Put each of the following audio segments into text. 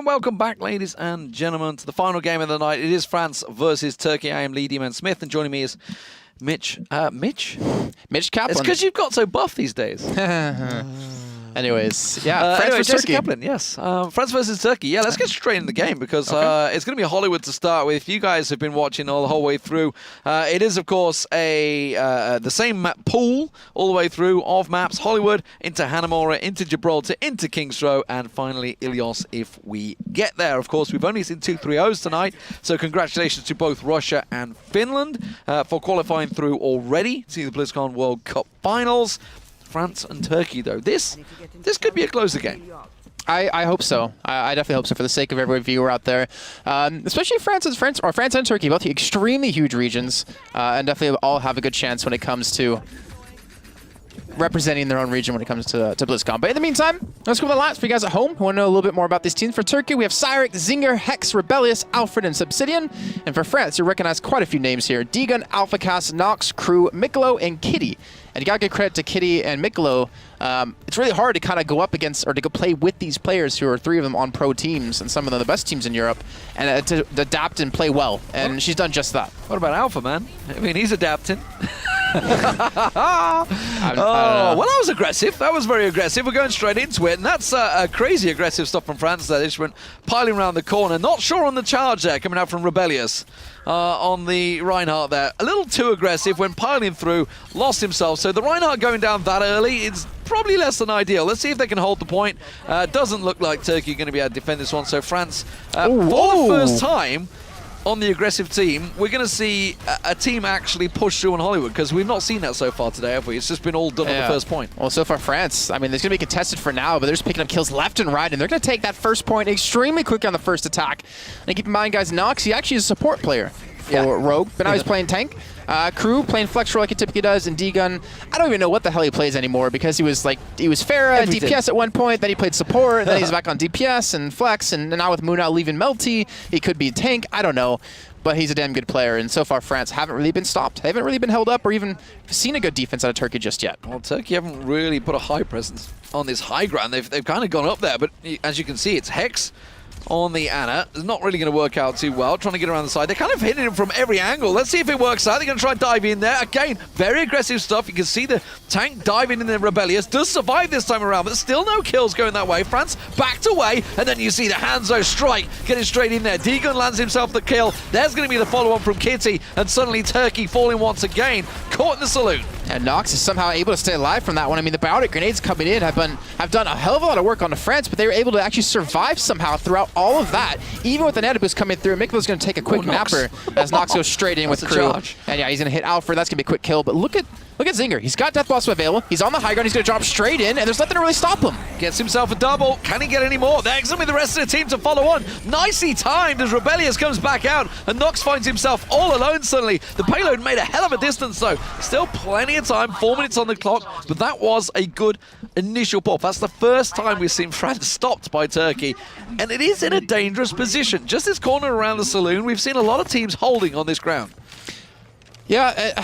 Welcome back, ladies and gentlemen, to the final game of the night. It is France versus Turkey. I am Lee D-Man Smith, and joining me is Mitch. Mitch Kaplan. It's because you've got so buff these days. Anyways, yeah, France versus Turkey. Kaplan, yes. France versus Turkey. Yeah, let's get straight in the game because it's going to be Hollywood to start with. You guys have been watching the whole way through. It is, of course, the same map pool all the way through of maps. Hollywood into Hanamura, into Gibraltar, into King's Row, and finally Ilios if we get there. Of course, we've only seen 2 3-0s tonight, so congratulations to both Russia and Finland for qualifying through already to the BlizzCon World Cup Finals. France and Turkey, though. This could be a closer game. I hope so. I definitely hope so for the sake of every viewer out there. Especially France and Turkey, both extremely huge regions, and definitely all have a good chance when it comes to representing their own region when it comes to BlizzCon. But in the meantime, let's go with the last for you guys at home who want to know a little bit more about these teams. For Turkey, we have Cyric, Zinger, Hex, Rebellious, Alfred, and Subsidian. And for France, you recognize quite a few names here. Degun, AlphaCast, Nox, Crew, Miklo, and Kitty. And you gotta give credit to Kitty and Miklo. It's really hard to kind of go up against or to go play with these players who are 3 of them on pro teams and some of them the best teams in Europe, and to adapt and play well. And she's done just that. What about Alpha, man? I mean, he's adapting. I don't know. Well, that was aggressive. That was very aggressive. We're going straight into it, and that's crazy aggressive stuff from France there. They just went piling around the corner. Not sure on the charge there coming out from Rebellious on the Reinhardt there. A little too aggressive, went piling through, lost himself. So the Reinhardt going down that early is probably less than ideal. Let's see if they can hold the point. Doesn't look like Turkey are going to be able to defend this one. So France, for the first time on the aggressive team, we're going to see a team actually push through on Hollywood, because we've not seen that so far today, have we? It's just been all done on the first point. Well, so far France, I mean, it's going to be contested for now, but they're just picking up kills left and right, and they're going to take that first point extremely quick on the first attack. And keep in mind, guys, Nox, he actually is a support player for Rogue, but now he's playing tank. Crew playing flex role like he typically does, and Degun, I don't even know what the hell he plays anymore, because he was Pharah, DPS at one point, then he played support, then he's back on DPS and flex, and now with Moon out leaving Melty, he could be tank, I don't know. But he's a damn good player, and so far France haven't really been stopped. They haven't really been held up or even seen a good defense out of Turkey just yet. Well, Turkey haven't really put a high presence on this high ground. They've kind of gone up there, but as you can see, it's Hex on the Ana. It's not really going to work out too well, trying to get around the side. They're kind of hitting him from every angle. Let's see if it works out. They're going to try and dive in there. Again, very aggressive stuff. You can see the tank diving in the Rebellious. Does survive this time around, but still no kills going that way. France backed away, and then you see the Hanzo strike getting straight in there. Degun lands himself the kill. There's going to be the follow-on from Kitty, and suddenly Turkey falling once again. Caught in the saloon. And Nox is somehow able to stay alive from that one. I mean, the biotic grenades coming in have done a hell of a lot of work on the France, but they were able to actually survive somehow throughout all of that. Even with the Neto boost coming through, Miklo's going to take a quick napper as Nox goes straight in with Crew. And yeah, he's going to hit Alfred. That's going to be a quick kill. But look at Zinger. He's got Death Blossom available. He's on the high ground. He's going to drop straight in, and there's nothing to really stop him. Gets himself a double. Can he get any more? There's going to be the rest of the team to follow on. Nicely timed as Rebellious comes back out, and Nox finds himself all alone suddenly. The payload made a hell of a distance, though. Still plenty of time, 4 minutes on the clock, but that was a good initial pop. That's the first time we've seen France stopped by Turkey, and it is in a dangerous position. Just this corner around the saloon, we've seen a lot of teams holding on this ground. Yeah,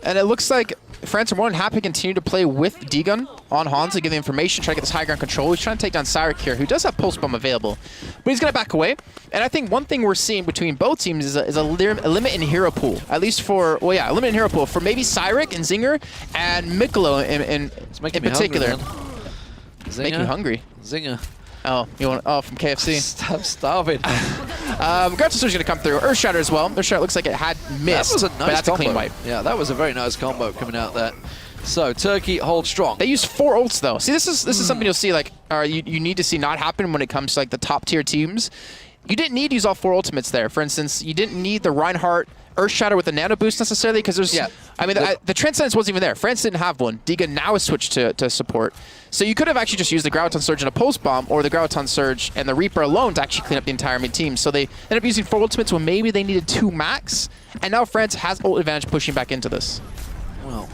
and it looks like France are more than happy to continue to play with Degun on Hans to give the information, try to get this high ground control. He's trying to take down Cyric here, who does have Pulse Bomb available, but he's going to back away. And I think one thing we're seeing between both teams is a limit in hero pool, at least for, well, yeah, a limit in hero pool for maybe Cyric and Zinger and Miklo in particular. It's making you hungry. Zinger. Oh, you want from KFC? Stop starving. Gratis Surge going to come through. Earthshatter as well. Earthshatter looks like it had missed. That was a nice but that's combo. A clean wipe. Yeah, that was a very nice combo coming out there. So Turkey holds strong. They used 4 ults though. See, this is something you'll see you need to see not happen when it comes to the top tier teams. You didn't need to use all 4 ultimates there. For instance, you didn't need the Reinhardt Earthshatter with a nano boost necessarily, because there's, I mean, the Transcendence wasn't even there. France didn't have one. Degun now has switched to support. So you could have actually just used the Graviton Surge and a Pulse Bomb, or the Graviton Surge and the Reaper alone to actually clean up the entire mid team. So they ended up using 4 ultimates when maybe they needed 2 max, and now France has ult advantage pushing back into this. Well,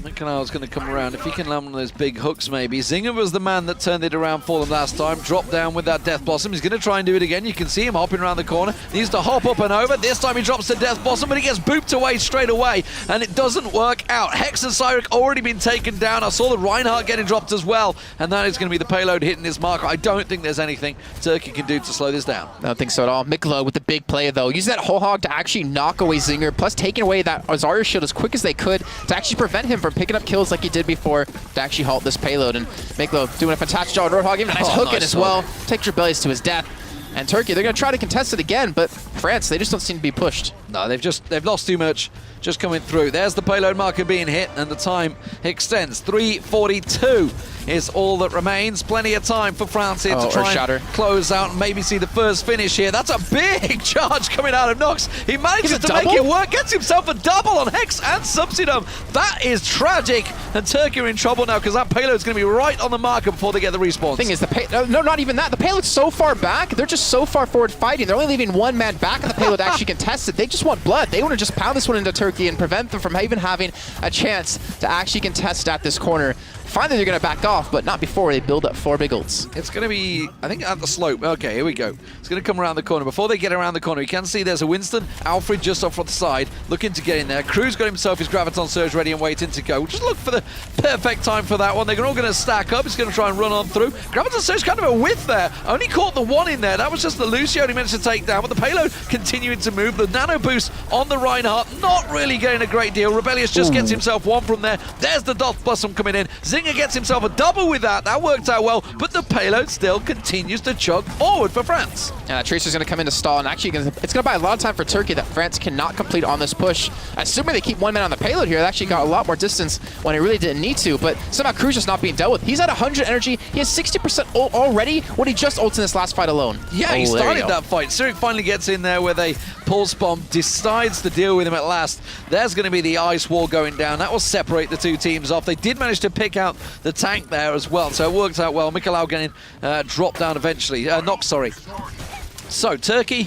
Mikelau's going to come around. If he can land one of those big hooks, maybe. Zinger was the man that turned it around for them last time. Dropped down with that Death Blossom. He's going to try and do it again. You can see him hopping around the corner. Needs to hop up and over. This time he drops the Death Blossom, but he gets booped away straight away, and it doesn't work out. Hex and Cyric already been taken down. I saw the Reinhardt getting dropped as well, and that is going to be the payload hitting his marker. I don't think there's anything Turkey can do to slow this down. I don't think so at all. Mikelau with the big play, though. Use that whole hog to actually knock away Zinger, plus taking away that Zarya shield as quick as they could to actually prevent him from picking up kills like he did before to actually halt this payload. And Mikelau doing a fantastic job. Roadhog even a nice hook in as well. Takes Rebellious to his death. And Turkey, they're going to try to contest it again, but France, they just don't seem to be pushed. No, they've lost too much just coming through. There's the payload marker being hit, and the time extends. 3:42 is all that remains. Plenty of time for France here to try and close out and maybe see the first finish here. That's a big charge coming out of Nox. He manages to make it work, gets himself a double on Hex and Subsidom. That is tragic, and Turkey are in trouble now because that payload's going to be right on the marker before they get the respawn. Thing is, no, not even that. The payload's so far back. They're just so far forward fighting. They're only leaving one man back in the payload to actually contest it. They just want blood. They want to just pound this one into Turkey and prevent them from even having a chance to actually contest at this corner. Finally, they're going to back off, but not before they build up 4 big ults. It's going to be, I think, at the slope. Okay, here we go. It's going to come around the corner. Before they get around the corner, you can see there's a Winston, Alfred just off on the side, looking to get in there. Crew's got himself his Graviton Surge ready and waiting to go. Just look for the perfect time for that one. They're all going to stack up. He's going to try and run on through. Graviton Surge kind of a whiff there. Only caught the one in there. That was just the Lucio he managed to take down, but the payload continuing to move. The nano boost on the Reinhardt, not really getting a great deal. Rebellious just gets himself one from there. There's the Death Blossom coming in. Zinger gets himself a double with that. That worked out well, but the payload still continues to chug forward for France. Yeah, Tracer's going to come in to stall, and actually it's going to buy a lot of time for Turkey that France cannot complete on this push. Assuming they keep one man on the payload here, they actually got a lot more distance when he really didn't need to, but somehow Crew's just not being dealt with. He's at 100 energy. He has 60% ult already when he just ults in this last fight alone. Yeah, he started that fight. Cyric finally gets in there with a pulse bomb, decides to deal with him at last. There's going to be the ice wall going down. That will separate the two teams off. They did manage to pick out the tank there as well, so it worked out well. Mikelau getting dropped down eventually. Nox, sorry. So, Turkey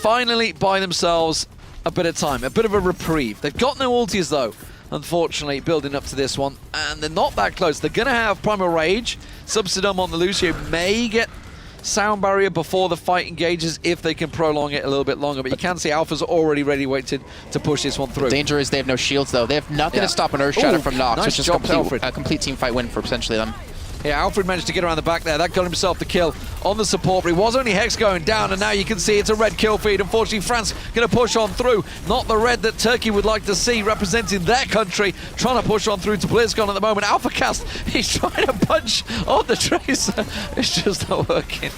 finally buy themselves a bit of time, a bit of a reprieve. They've got no ultis, though, unfortunately, building up to this one, and they're not that close. They're going to have Primal Rage. Subsidom on the Lucio may get sound barrier before the fight engages if they can prolong it a little bit longer, but you can see Alpha's already ready waiting to push this one through. The danger is they have no shields, though. They have nothing to stop an Earth Shatter from Nox, which is a complete team fight win for potentially them. Yeah, Alfred managed to get around the back there. That got himself the kill on the support, but it was only Hex going down, and now you can see it's a red kill feed. Unfortunately, France going to push on through. Not the red that Turkey would like to see representing their country. Trying to push on through to BlizzCon at the moment. Alpha Cast, he's trying to punch on the Tracer. It's just not working.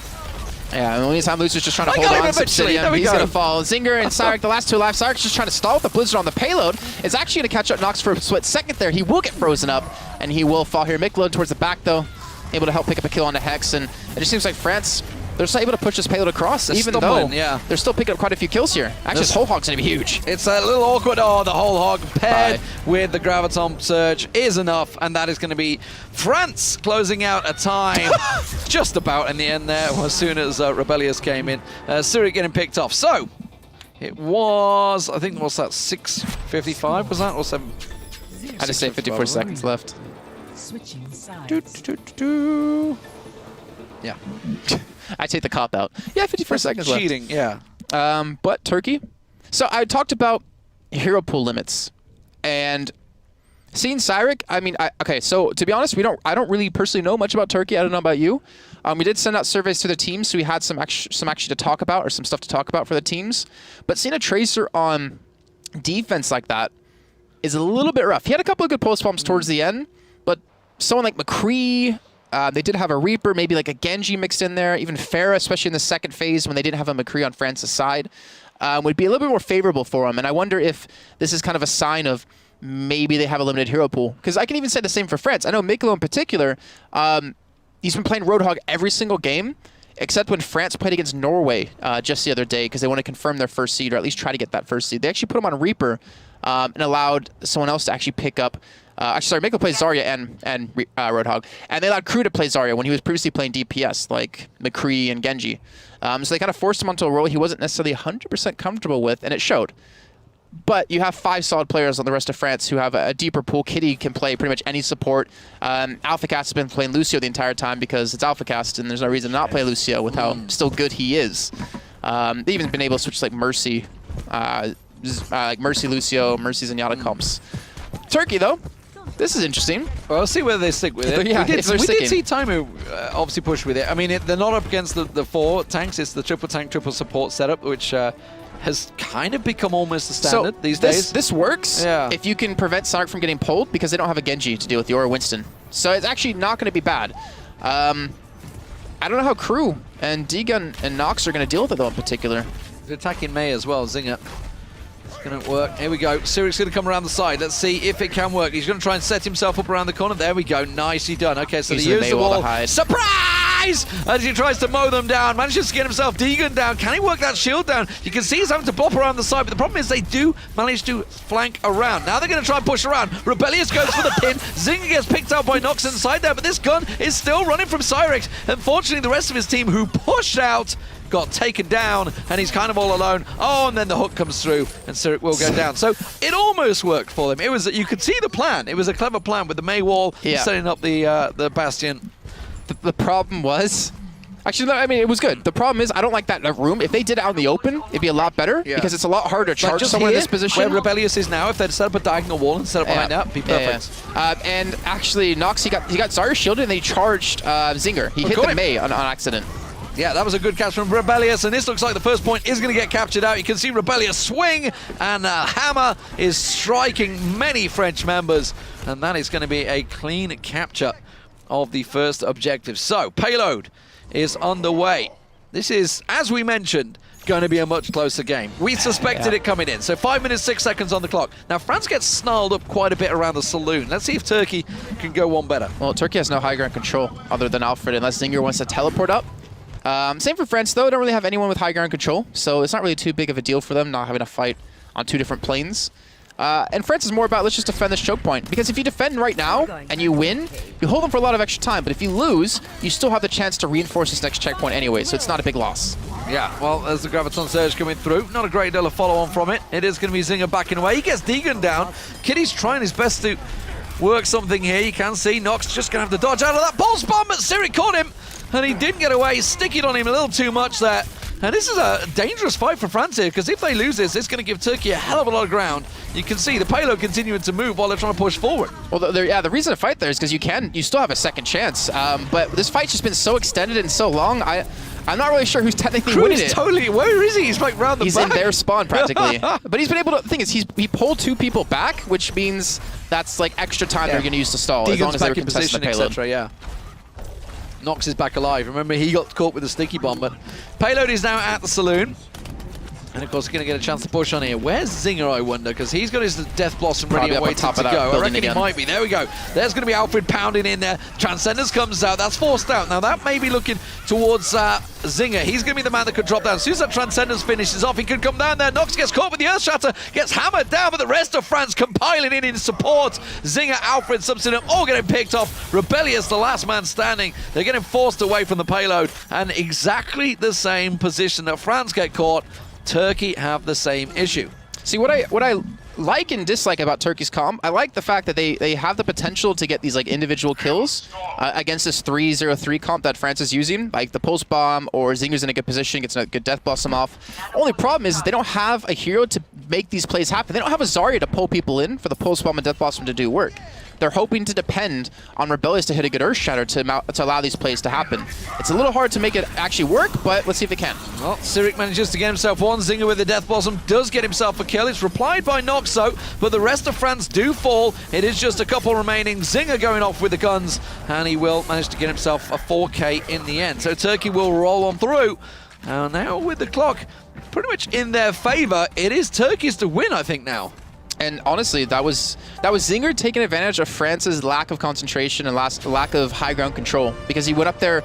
Yeah, and the only time Lucer's just trying to hold on to Subsidium. He's going to fall. Zinger and Cyric, the last two alive. Cyric's just trying to stall with the Blizzard on the payload. It's actually going to catch up Nox for a split second there. He will get frozen up, and he will fall here. Mikelau towards the back, though, able to help pick up a kill on the Hex, and it just seems like France, they're still able to push this payload across, even though they're still picking up quite a few kills here. Actually, this whole hog's going to be huge. It's a little awkward. Oh, the whole hog paired with the Graviton Surge is enough, and that is going to be France closing out a time just about in the end there as soon as Rebellious came in. Cyric getting picked off. So, it was, I think, what's that, 6:55 was that, or 7? I just say 54 seconds left. Switching sides. Yeah. I take the cop out. Yeah, 54 seconds left. Cheating, yeah. But Turkey. So I talked about hero pool limits, and seeing Cyric. I mean, okay. So to be honest, I don't really personally know much about Turkey. I don't know about you. We did send out surveys to the teams, so we had some actually to talk about, or some stuff to talk about for the teams. But seeing a Tracer on defense like that is a little bit rough. He had a couple of good post bombs towards the end, but someone like McCree. They did have a Reaper, maybe like a Genji mixed in there. Even Pharah, especially in the second phase when they didn't have a McCree on France's side, would be a little bit more favorable for him. And I wonder if this is kind of a sign of maybe they have a limited hero pool. Because I can even say the same for France. I know Mikelau in particular, he's been playing Roadhog every single game, except when France played against Norway just the other day, because they want to confirm their first seed, or at least try to get that first seed. They actually put him on Reaper and allowed someone else to actually pick up. Actually, sorry, Mikelau plays Zarya and Roadhog, and they allowed Crew to play Zarya when he was previously playing DPS, like McCree and Genji. So they kind of forced him onto a role he wasn't necessarily 100% comfortable with, and it showed. But you have 5 solid players on the rest of France who have a deeper pool. Kitty can play pretty much any support. AlphaCast has been playing Lucio the entire time because it's AlphaCast, and there's no reason to not play Lucio with how still good he is. They've even been able to switch like Mercy, like Mercy Lucio, Mercy Zenyatta comps. Turkey though, this is interesting. Well, we'll see whether they stick with it. Yeah, we did see Taimu obviously push with it. I mean, they're not up against the 4 tanks. It's the triple tank, triple support setup, which has kind of become almost the standard these days. This works if you can prevent Sark from getting pulled because they don't have a Genji to deal with you or a Winston. So it's actually not going to be bad. I don't know how Crew and D-Gun and Nox are going to deal with it though in particular. They're attacking May as well, Zinger. It's going to work. Here we go. Sirik's going to come around the side. Let's see if it can work. He's going to try and set himself up around the corner. There we go. Nicely done. Okay, so they use the wall. Surprise! As he tries to mow them down. Manages to get himself Deegan down. Can he work that shield down? You can see he's having to bop around the side, but the problem is they do manage to flank around. Now they're going to try and push around. Rebellious goes for the pin. Zinger gets picked out by Nox inside there, but this gun is still running from Cyrix. Unfortunately, the rest of his team who pushed out got taken down, and he's kind of all alone. Oh, and then the hook comes through, and Cyric will go down. So it almost worked for them. It was, you could see the plan. It was a clever plan with the May wall setting up the Bastion. The problem was, actually, no, I mean, it was good. The problem is, I don't like that room. If they did it out in the open, it'd be a lot better because it's a lot harder to charge someone in this position. Where Rebellious is now, if they'd set up a diagonal wall and set up behind that, it'd be perfect. And actually, Nox, he got Zarya shielded, and they charged Zinger. He hit the May on accident. Yeah, that was a good catch from Rebellious, and this looks like the first point is going to get captured out. You can see Rebellious swing, and Hammer is striking many French members, and that is going to be a clean capture of the first objective. So, payload is underway. This is, as we mentioned, going to be a much closer game. We suspected it coming in. So 5 minutes, 6 seconds on the clock. Now, France gets snarled up quite a bit around the saloon. Let's see if Turkey can go one better. Well, Turkey has no high ground control other than Alfred, unless Zinger wants to teleport up. Same for France, though. Don't really have anyone with high ground control, so it's not really too big of a deal for them not having to fight on 2 different planes. And France is more about, let's just defend this choke point. Because if you defend right now and you win, you hold them for a lot of extra time. But if you lose, you still have the chance to reinforce this next checkpoint anyway, so it's not a big loss. Yeah, well, there's the Graviton Surge coming through. Not a great deal of follow-on from it. It is going to be Zinger backing away. He gets Deegan down. Kitty's trying his best to work something here. You can see Nox just going to have to dodge out of that pulse bomb, but Cyric caught him. And he didn't get away, sticking on him a little too much there. And this is a dangerous fight for France here, because if they lose this, it's going to give Turkey a hell of a lot of ground. You can see the payload continuing to move while they're trying to push forward. Well, the reason to fight there is because you still have a second chance. But this fight's just been so extended and so long, I'm not really sure who's technically winning it. Totally, where is he? He's like round the back. He's in their spawn practically. But he's been able to, the thing is, he pulled 2 people back, which means that's like extra time they're going to use to stall, as long as they were contesting the payload. Yeah. Nox is back alive. Remember, he got caught with the sticky bomb, but payload is now at the saloon. And of course, he's going to get a chance to push on here. Where's Zinger, I wonder? Because he's got his Death Blossom ready and waiting to go. I reckon he might be. There we go. There's going to be Alfred pounding in there. Transcendence comes out. That's forced out. Now, that may be looking towards Zinger. He's going to be the man that could drop down. As soon as that Transcendence finishes off, he could come down there. Nox gets caught with the Earth Shatter, gets hammered down, but the rest of France compiling in support. Zinger, Alfred, Substitute, all getting picked off. Rebellious, the last man standing. They're getting forced away from the payload. And exactly the same position that France get caught. Turkey have the same issue. See, what I like and dislike about Turkey's comp, I like the fact that they have the potential to get these like individual kills against this 3-0-3 comp that France is using, like the Pulse Bomb or Zinger's in a good position, gets a good Death Blossom off. Only problem is they don't have a hero to make these plays happen. They don't have a Zarya to pull people in for the Pulse Bomb and Death Blossom to do work. They're hoping to depend on Rebellious to hit a good Earth Shatter to allow these plays to happen. It's a little hard to make it actually work, but let's see if it can. Well, Cyric manages to get himself one. Zinger with the Death Blossom does get himself a kill. It's replied by Nox, though, but the rest of France do fall. It is just a couple remaining. Zinger going off with the guns, and he will manage to get himself a 4K in the end. So Turkey will roll on through. Now with the clock pretty much in their favor, it is Turkey's to win, I think, now. And honestly, that was Zinger taking advantage of France's lack of concentration and lack of high ground control, because he went up there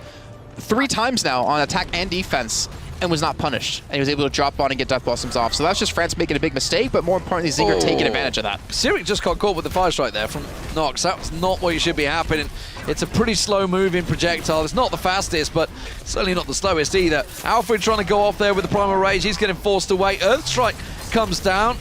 3 times now on attack and defense and was not punished. And he was able to drop on and get Death Blossoms off. So that's just France making a big mistake, but more importantly, Zinger taking advantage of that. Cyric just got caught with the fire strike there from Nox. That was not what should be happening. It's a pretty slow-moving projectile. It's not the fastest, but certainly not the slowest either. Alfred trying to go off there with the Primal Rage. He's getting forced away. Earthstrike comes down.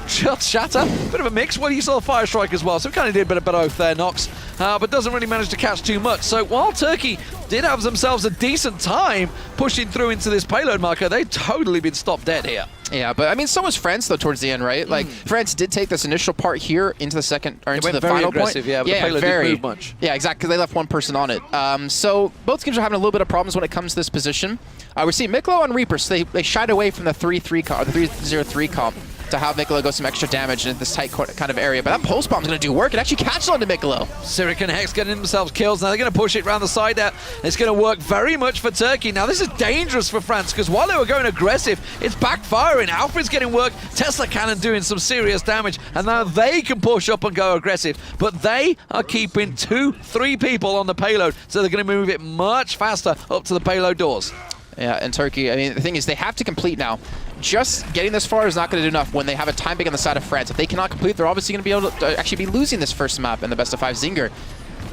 Shatter, bit of a mix. Well, you saw the Fire Strike as well, so kind of did a bit of both there, Nox. But doesn't really manage to catch too much. So while Turkey did have themselves a decent time pushing through into this payload marker, they've totally been stopped dead here. Yeah, but I mean, so was France though towards the end, right? Like France did take this initial part here into the second or into the final aggressive, point. yeah, but the payload didn't move much. Yeah, exactly. Because they left one person on it. So both teams are having a little bit of problems when it comes to this position. We're seeing Miklo and Reaper, so they shied away from the 3-3 comp, or the 3-0-3 comp, to have Miklo go some extra damage in this tight kind of area. But that pulse bomb is going to do work. It actually catches onto Miklo. Sirik and Hex getting themselves kills. Now they're going to push it around the side there. It's going to work very much for Turkey. Now this is dangerous for France because while they were going aggressive, it's backfiring. Alfred's getting work. Tesla Cannon doing some serious damage. And now they can push up and go aggressive. But they are keeping 2-3 people on the payload. So they're going to move it much faster up to the payload doors. Yeah, and Turkey, I mean, the thing is they have to complete now. Just getting this far is not going to do enough when they have a time big on the side of France. If they cannot complete, they're obviously going to be able to actually be losing this first map in the best of 5. Zinger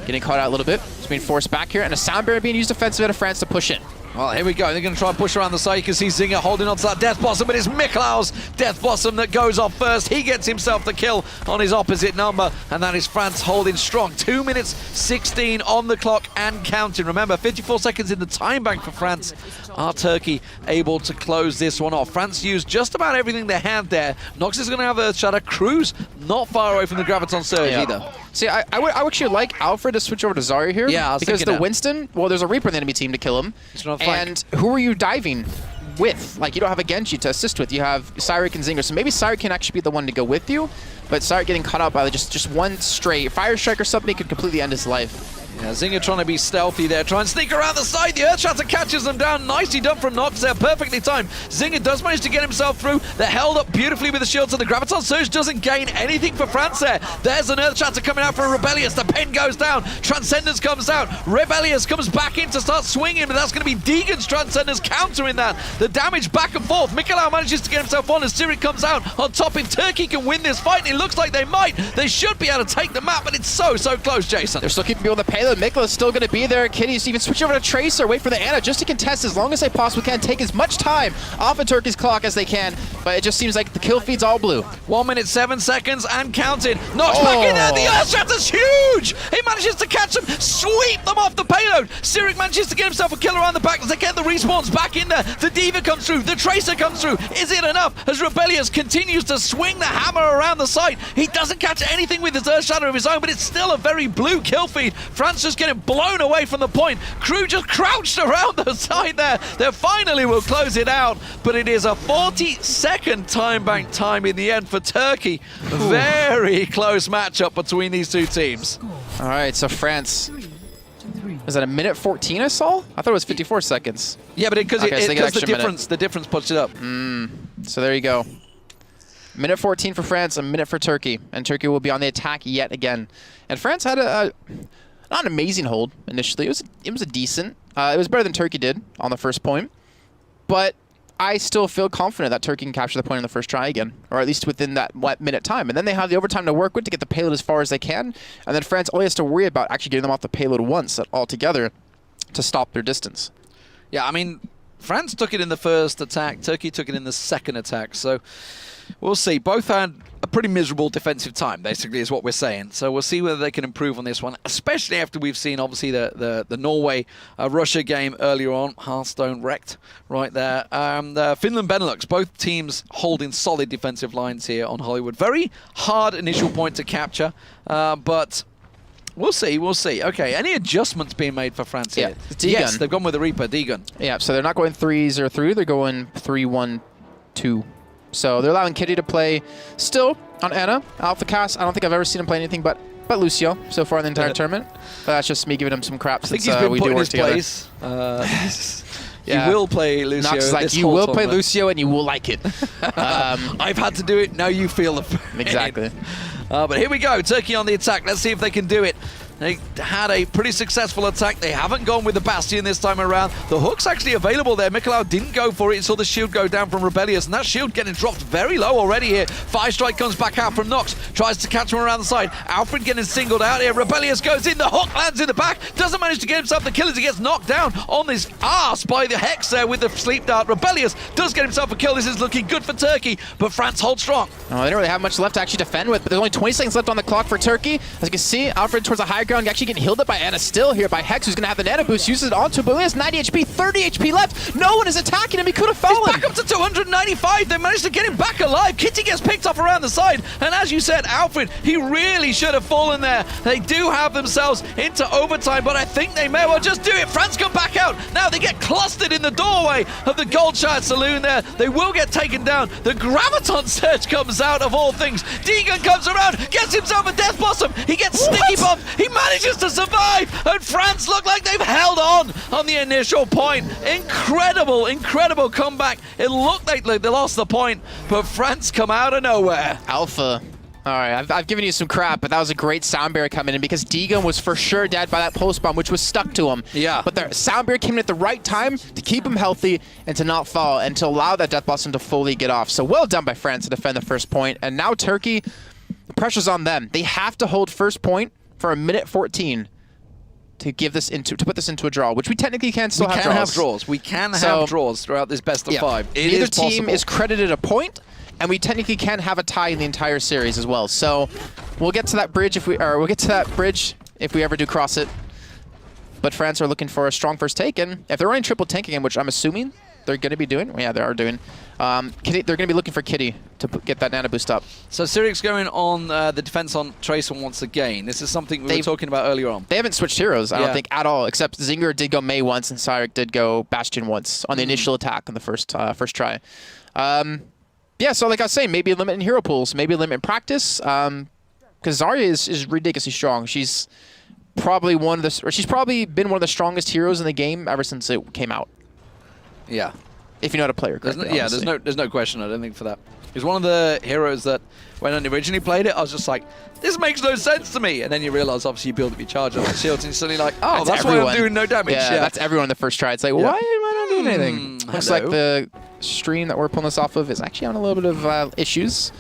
getting caught out a little bit. It's being forced back here, and a sound barrier being used defensive out of France to push in. Well, here we go. They're going to try and push around the side. You can see Zinger holding on to that Death Blossom, but it's Miklau's Death Blossom that goes off first. He gets himself the kill on his opposite number, and that is France holding strong. 2 minutes 16 on the clock and counting. Remember, 54 seconds in the time bank for France. Are Turkey able to close this one off? France used just about everything they had there. Nox is going to have a Shadow Cruise not far away from the Graviton Surge either. See, I would actually like Alfred to switch over to Zarya here. Yeah, I was because the thinking that. Winston, well, there's a Reaper in the enemy team to kill him. And who are you diving with? Like, you don't have a Genji to assist with. You have Cyric and Zinger. So maybe Cyric can actually be the one to go with you. But Cyric getting caught out by just one stray Fire Strike or something could completely end his life. Yeah, Zinger trying to be stealthy there, try and sneak around the side. The Earth Shatter catches them down. Nicely done from Nox there, perfectly timed. Zinger does manage to get himself through. They're held up beautifully with the shields, and the Graviton Surge doesn't gain anything for France there. There's an Earth Shatter coming out for Rebellious. The pen goes down. Transcendence comes out. Rebellious comes back in to start swinging, but that's going to be Deegan's Transcendence countering that. The damage back and forth. Mikilau manages to get himself on as Sirik comes out on top. If Turkey can win this fight, and it looks like they might, they should be able to take the map, but it's so close, Jason. They're still keeping people on the payload. Miklau's still going to be there. Kitty's even switch over to Tracer, wait for the Ana just to contest as long as they possibly can, take as much time off of Turkey's clock as they can, but it just seems like the kill feed's all blue. 1 minute 7 seconds and counting. Nox back in there, the Earth Shatter's huge! He manages to catch them, sweep them off the payload. Sirik manages to get himself a kill around the back as they get the respawns back in there. The Diva comes through, the Tracer comes through. Is it enough as Rebellious continues to swing the hammer around the site? He doesn't catch anything with his Earth Shatter of his own, but it's still a very blue kill feed. France just getting blown away from the point. Crew just crouched around the side there. They finally will close it out, but it is a 40-second time bank time in the end for Turkey. Very close matchup between these two teams. All right, so France. Was that a minute 14 I saw? I thought it was 54 seconds. Yeah, but because the the difference pushed it up. So there you go. Minute 14 for France, a minute for Turkey, and Turkey will be on the attack yet again. And France had not an amazing hold initially. It was a decent. It was better than Turkey did on the first point, but I still feel confident that Turkey can capture the point in the first try again, or at least within that minute time. And then they have the overtime to work with to get the payload as far as they can, and then France only has to worry about actually getting them off the payload once altogether to stop their distance. Yeah, I mean, France took it in the first attack. Turkey took it in the second attack. So we'll see. Both had a pretty miserable defensive time, basically, is what we're saying. So we'll see whether they can improve on this one, especially after we've seen, obviously, the Norway-Russia game earlier on. Hearthstone wrecked right there. Finland-Benelux, both teams holding solid defensive lines here on Hollywood. Very hard initial point to capture, but we'll see, we'll see. Okay, any adjustments being made for France here? Yes, they've gone with the Reaper, Deegan. Yeah, so they're not going 3-0-3, they're going 3-1-2. So they're allowing Kitty to play still on Ana. Alpha Cast, I don't think I've ever seen him play anything but Lucio so far in the entire tournament. But that's just me giving him some crap since we do work together. You will play Lucio. Nox is like, you will play Lucio and you will like it. I've had to do it, now you feel the pain. Exactly. But here we go, Turkey on the attack. Let's see if they can do it. They had a pretty successful attack. They haven't gone with the Bastion this time around. The hook's actually available there. Mikolau didn't go for it. He saw the shield go down from Rebellious, and that shield getting dropped very low already here. Five Strike comes back out from Nox, tries to catch him around the side. Alfred getting singled out here. Rebellious goes in. The hook lands in the back. Doesn't manage to get himself the kill as he gets knocked down on his arse by the Hex there with the sleep dart. Rebellious does get himself a kill. This is looking good for Turkey, but France holds strong. Oh, they don't really have much left to actually defend with, but there's only 20 seconds left on the clock for Turkey. As you can see, Alfred towards the high ground, actually getting healed up by Anna still here by Hex, who's going to have the nano boost, uses it onto him, but he has 90 HP, 30 HP left. No one is attacking him. He could have fallen. He's back up to 295. They managed to get him back alive. Kitty gets picked off around the side, and as you said, Alfred, he really should have fallen there. They do have themselves into overtime, but I think they may well just do it. France come back out. Now they get clustered in the doorway of the Goldshire Saloon there. They will get taken down. The Graviton Surge comes out of all things. Deegan comes around, gets himself a Death Blossom. He gets sticky bombed. He manages to survive, and France look like they've held on the initial point. Incredible, incredible comeback. It looked like they lost the point, but France come out of nowhere. Alpha. All right, I've given you some crap, but that was a great sound barrier coming in because Deegan was for sure dead by that pulse bomb, which was stuck to him. Yeah. But the sound barrier came in at the right time to keep him healthy and to not fall and to allow that Death Blossom to fully get off. So well done by France to defend the first point. And now Turkey, the pressure's on them. They have to hold first point for a minute 14 to give this into put this into a draw, which we technically can still have draws. We can have draws. We can have draws throughout this best of five. Neither team is credited a point. And we technically can have a tie in the entire series as well. So we'll get to that bridge if we ever do cross it. But France are looking for a strong first take, and if they're running triple tank again, which I'm assuming they're going to be doing, yeah, they are doing. Kitty, they're going to be looking for Kitty to get that nano boost up. So Syric's going on the defense on Tracer once again. This is something we were talking about earlier on. They haven't switched heroes, I don't think, at all, except Zinger did go Mei once and Cyric did go Bastion once on the initial attack on the first try. Yeah, so like I was saying, maybe a limit in hero pools, maybe a limit in practice. Because Zarya is ridiculously strong. She's probably been one of the strongest heroes in the game ever since it came out. Yeah. If you know how to play her correctly. There's no question, I don't think, for that. He's one of the heroes that, when I originally played it, I was just like, this makes no sense to me. And then you realize, obviously, you build up your charge on the shields, and you're suddenly like, oh, that's why I'm doing no damage. Yeah, that's everyone in the first try. It's like, why am I not doing anything? Looks like the stream that we're pulling this off of is actually on a little bit of issues.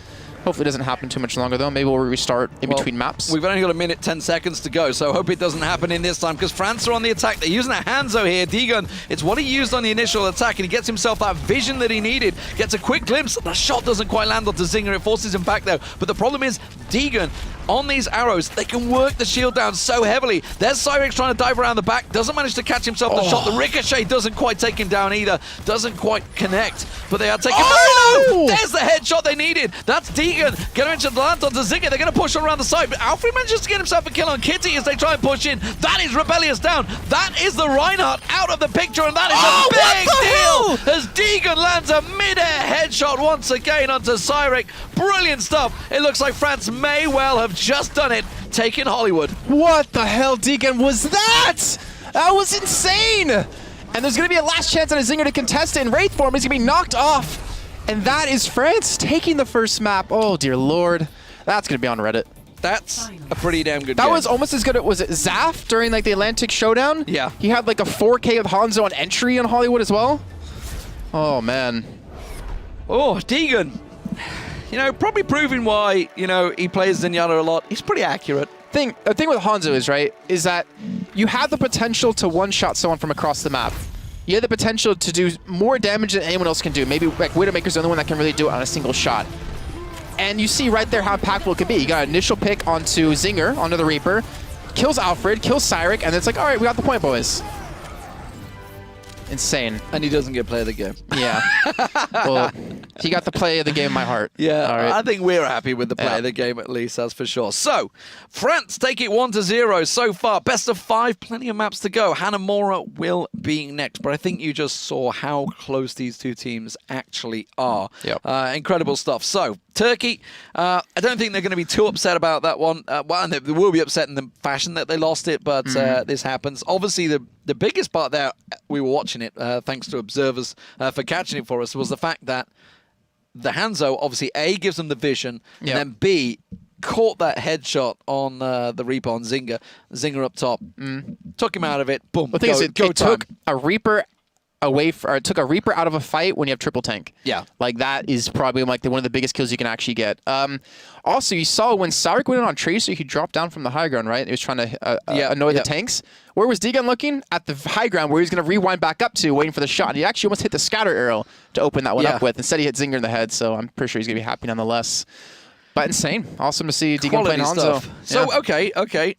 Hopefully it doesn't happen too much longer, though. Maybe we'll restart in between maps. We've only got a minute, 10 seconds to go, so I hope it doesn't happen in this time, because France are on the attack. They're using a Hanzo here. Deegan, it's what he used on the initial attack, and he gets himself that vision that he needed. Gets a quick glimpse. The shot doesn't quite land onto Zinger. It forces him back, though. But the problem is, Deegan, on these arrows, they can work the shield down so heavily. There's Cyrix trying to dive around the back. Doesn't manage to catch himself the shot. The ricochet doesn't quite take him down either. Doesn't quite connect. But they are taking very low. There's the headshot they needed. That's Deegan. Get him to land onto Zinger. They're going to push around the side. But Alfred manages to get himself a kill on Kitty as they try and push in. That is Rebellious down. That is the Reinhardt out of the picture. And that is a big deal as Deegan lands a mid-air headshot once again onto Cyric. Brilliant stuff. It looks like France may well have just done it, taking Hollywood. What the hell, Deegan, was that? That was insane! And there's going to be a last chance on a Zinger to contest it in Wraith form. He's going to be knocked off. And that is France taking the first map. Oh, dear Lord. That's going to be on Reddit. That's a pretty damn good game. That was almost as good as, was it Zaf during like the Atlantic Showdown? Yeah. He had like a 4K with Hanzo on entry on Hollywood as well. Oh, man. Oh, Deegan. You know, probably proving why, you know, he plays Zenyatta a lot. He's pretty accurate. The thing with Hanzo is that you have the potential to one-shot someone from across the map. You have the potential to do more damage than anyone else can do. Maybe like Widowmaker's the only one that can really do it on a single shot. And you see right there how impactful it could be. You got an initial pick onto Zinger, onto the Reaper, kills Alfred, kills Cyric, and it's like, all right, we got the point, boys. Insane. And he doesn't get play of the game. Yeah. Well, he got the play of the game in my heart. Yeah, all right. I think we're happy with the play of the game at least, that's for sure. So, France take it 1-0 so far. Best of 5, plenty of maps to go. Hanamura will be next, but I think you just saw how close these two teams actually are. Yep. Incredible stuff. So, Turkey, I don't think they're going to be too upset about that one. Well, and they will be upset in the fashion that they lost it, but this happens. Obviously, the biggest part there, we were watching it, thanks to observers for catching it for us, was the fact that the Hanzo, obviously, A, gives them the vision, and then B, caught that headshot on the Reaper on Zinger. Zinger up top. Took him out of it. Boom. The thing is, it time. took a Reaper it took a Reaper out of a fight when you have triple tank. Yeah. Like, that is probably like one of the biggest kills you can actually get. Also, you saw when Sauerk went in on Tracer, he dropped down from the high ground, right? He was trying to annoy the tanks. Where was D-Gun looking? At the high ground where he was going to rewind back up to, waiting for the shot. And he actually almost hit the scatter arrow to open that one up with. Instead, he hit Zinger in the head, so I'm pretty sure he's going to be happy nonetheless. But insane. Awesome to see D-Gun playing Hanzo. So, okay.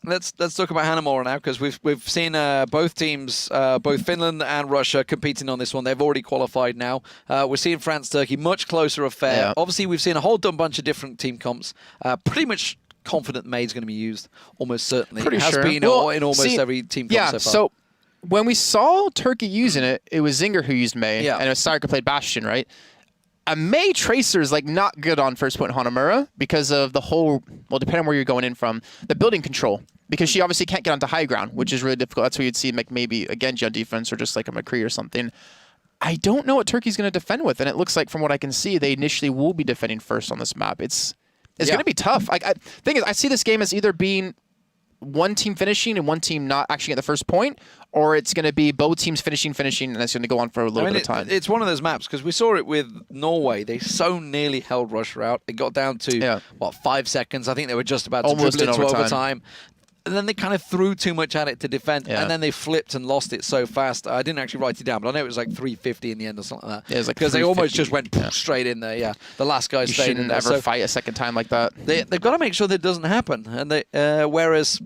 Let's talk about Hanamura now, because we've seen both teams, both Finland and Russia, competing on this one. They've already qualified now. We're seeing France, Turkey, much closer affair. Yeah. Obviously, we've seen a whole bunch of different team comps. Pretty much confident May's going to be used, almost certainly. Pretty it has sure. been Well, in almost every team comp so far. So when we saw Turkey using it, it was Zinger who used May, and it was Sauerk who played Bastion, right? A May Tracer is like not good on first point Hanamura because of the whole, well, depending on where you're going in from, the building control. Because she obviously can't get onto high ground, which is really difficult. That's where you'd see like maybe a Genji on defense or just like a McCree or something. I don't know what Turkey's going to defend with, and it looks like from what I can see, they initially will be defending first on this map. It's going to be tough. Thing is, I see this game as either being one team finishing and one team not actually at the first point, or it's going to be both teams finishing, and it's going to go on for a little bit of time. It's one of those maps, because we saw it with Norway. They so nearly held Russia out. It got down to, 5 seconds. I think they were just about to almost dribble into overtime. And then they kind of threw too much at it to defend, and then they flipped and lost it so fast. I didn't actually write it down, but I know it was like 350 in the end or something like that. Yeah, it was like because they almost just went straight in there. Yeah, the last guy stayed in there. You shouldn't ever fight a second time like that. They've got to make sure that doesn't happen. And whereas,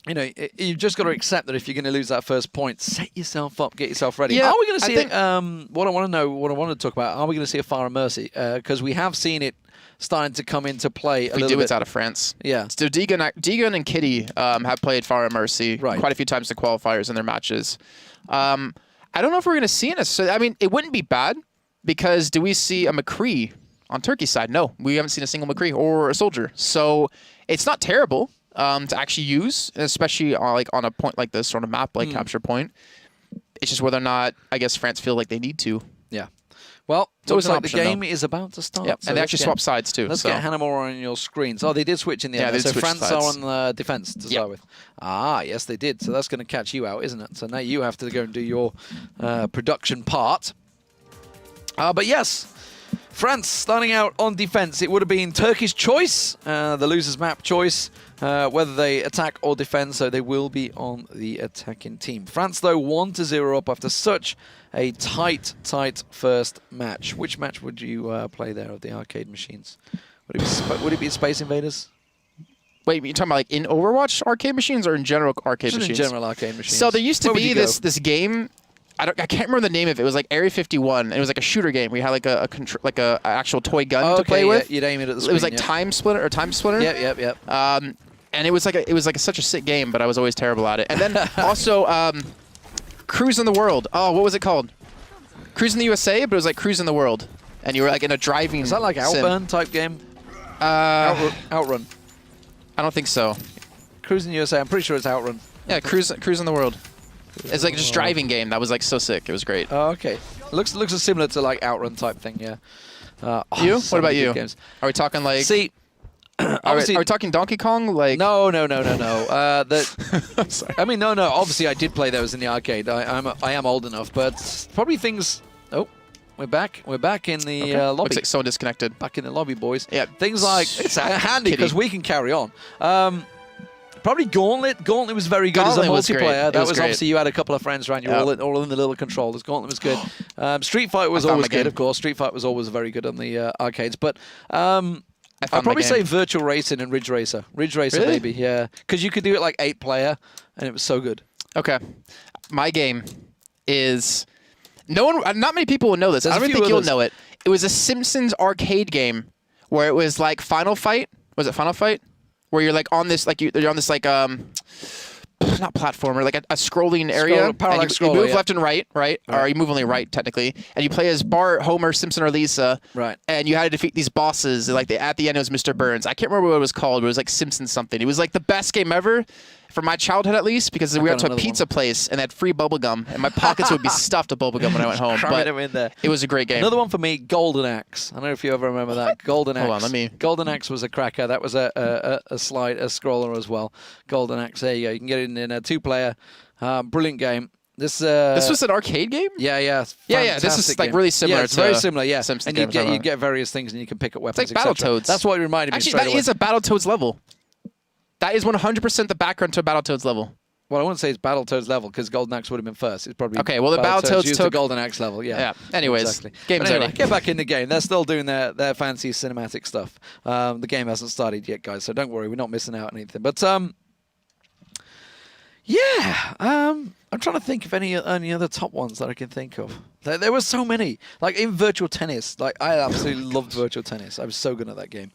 you know, you've just got to accept that if you're going to lose that first point, set yourself up, get yourself ready. Yeah, are we going to see what I want to talk about, are we going to see a Fire of Mercy? Because we have seen it starting to come into play a little bit. It's out of France. Yeah. So D-Gun and Kitty have played Fire of Mercy quite a few times in the qualifiers in their matches. I don't know if we're going to see it necessarily. I mean, it wouldn't be bad, because do we see a McCree on Turkey's side? No, we haven't seen a single McCree or a soldier. So it's not terrible to actually use, especially on a point like this, sort of map like Capture Point. It's just whether or not, I guess, France feel like they need to. Yeah. Well, it's always like the game is about to start. Yep. So and they actually swap sides too. Let's get Hanamura on your screens. Oh, they did switch in the end. So France are on the defense to start with. Ah, yes, they did. So that's going to catch you out, isn't it? So now you have to go and do your production part. But yes, France starting out on defense. It would have been Turkey's choice, the loser's map choice, whether they attack or defend, so they will be on the attacking team. France, though, 1-0 up after such a tight first match. Which match would you play there of the arcade machines? Would it be Space Invaders? Wait, you're talking about like in Overwatch arcade machines or in general arcade machines? In general arcade machines. So there used to be this game. I can't remember the name of it. It was like Area 51. And it was like a shooter game. We had like a actual toy gun to play with. Yeah, you'd aim it at the screen. It was like Time Splitter. Yep. And it was like such a sick game, but I was always terrible at it. And then also Cruise in the World. Oh, what was it called? Cruise in the USA, but it was like Cruise in the World. And you were like in a driving Is that like Outburn type game? Outrun. I don't think so. Cruise in the USA. I'm pretty sure it's Outrun. Yeah, Cruise in the World. It's like just driving game. That was like so sick. It was great. Oh, okay. Looks similar to like Outrun type thing, yeah. You? What about you? Games. Are we talking like... See, are we talking Donkey Kong? Like No. I'm sorry. I mean, no. Obviously, I did play those in the arcade. I am old enough, but probably things... Oh, we're back. We're back in the lobby. Looks like someone disconnected. Back in the lobby, boys. Yeah. Things like... It's handy because we can carry on. Probably Gauntlet. Gauntlet was very good as a multiplayer. That was obviously you had a couple of friends around you, all in the little controllers. Gauntlet was good. Street Fighter was always good, of course. Street Fighter was always very good on the arcades. But I'd probably say Virtual Racing and Ridge Racer. Ridge Racer, maybe, yeah. Because you could do it like 8-player, and it was so good. Okay. My game is... not many people will know this. I don't think you'll know it. It was a Simpsons arcade game where it was like Final Fight. Was it Final Fight? Where you're like on this, like you're on this like not platformer, like a scrolling area. Parallax you move left and right, or you move only right technically, and you play as Bart, Homer, Simpson, or Lisa. Right. And you had to defeat these bosses. Like at the end, it was Mr. Burns. I can't remember what it was called, but it was like Simpson something. It was like the best game ever. from my childhood at least, because we went to a pizza place and they had free bubble gum, and my pockets would be stuffed with bubble gum when I went home. But them in there. It was a great game. Another one for me, Golden Axe. I don't know if you ever remember that. Golden Axe. Hold on, let me. Golden Axe was a cracker. That was a scroller as well. Golden Axe. There you go. You can get it in a 2-player. Brilliant game. This was an arcade game? Yeah. Yeah. This is like really similar. Yeah, it's very similar. Yeah, Simpsons and games, you get various things and you can pick up weapons. It's like etc. Battletoads. That's what it reminded me. Actually, straight that away. is a Battletoads level. That is 100% the background to a Battletoads level. Well, I wouldn't say it's Battletoads level because Golden Axe would have been first. It's probably okay. Well, the Battletoads used took the Golden Axe level. Yeah. Anyways, exactly. Game's anyway, ready. get back in the game. They're still doing their fancy cinematic stuff. The game hasn't started yet, guys. So don't worry, we're not missing out on anything. But yeah. I'm trying to think of any other top ones that I can think of. There were so many. Like in virtual tennis. Like I absolutely loved virtual tennis. I was so good at that game.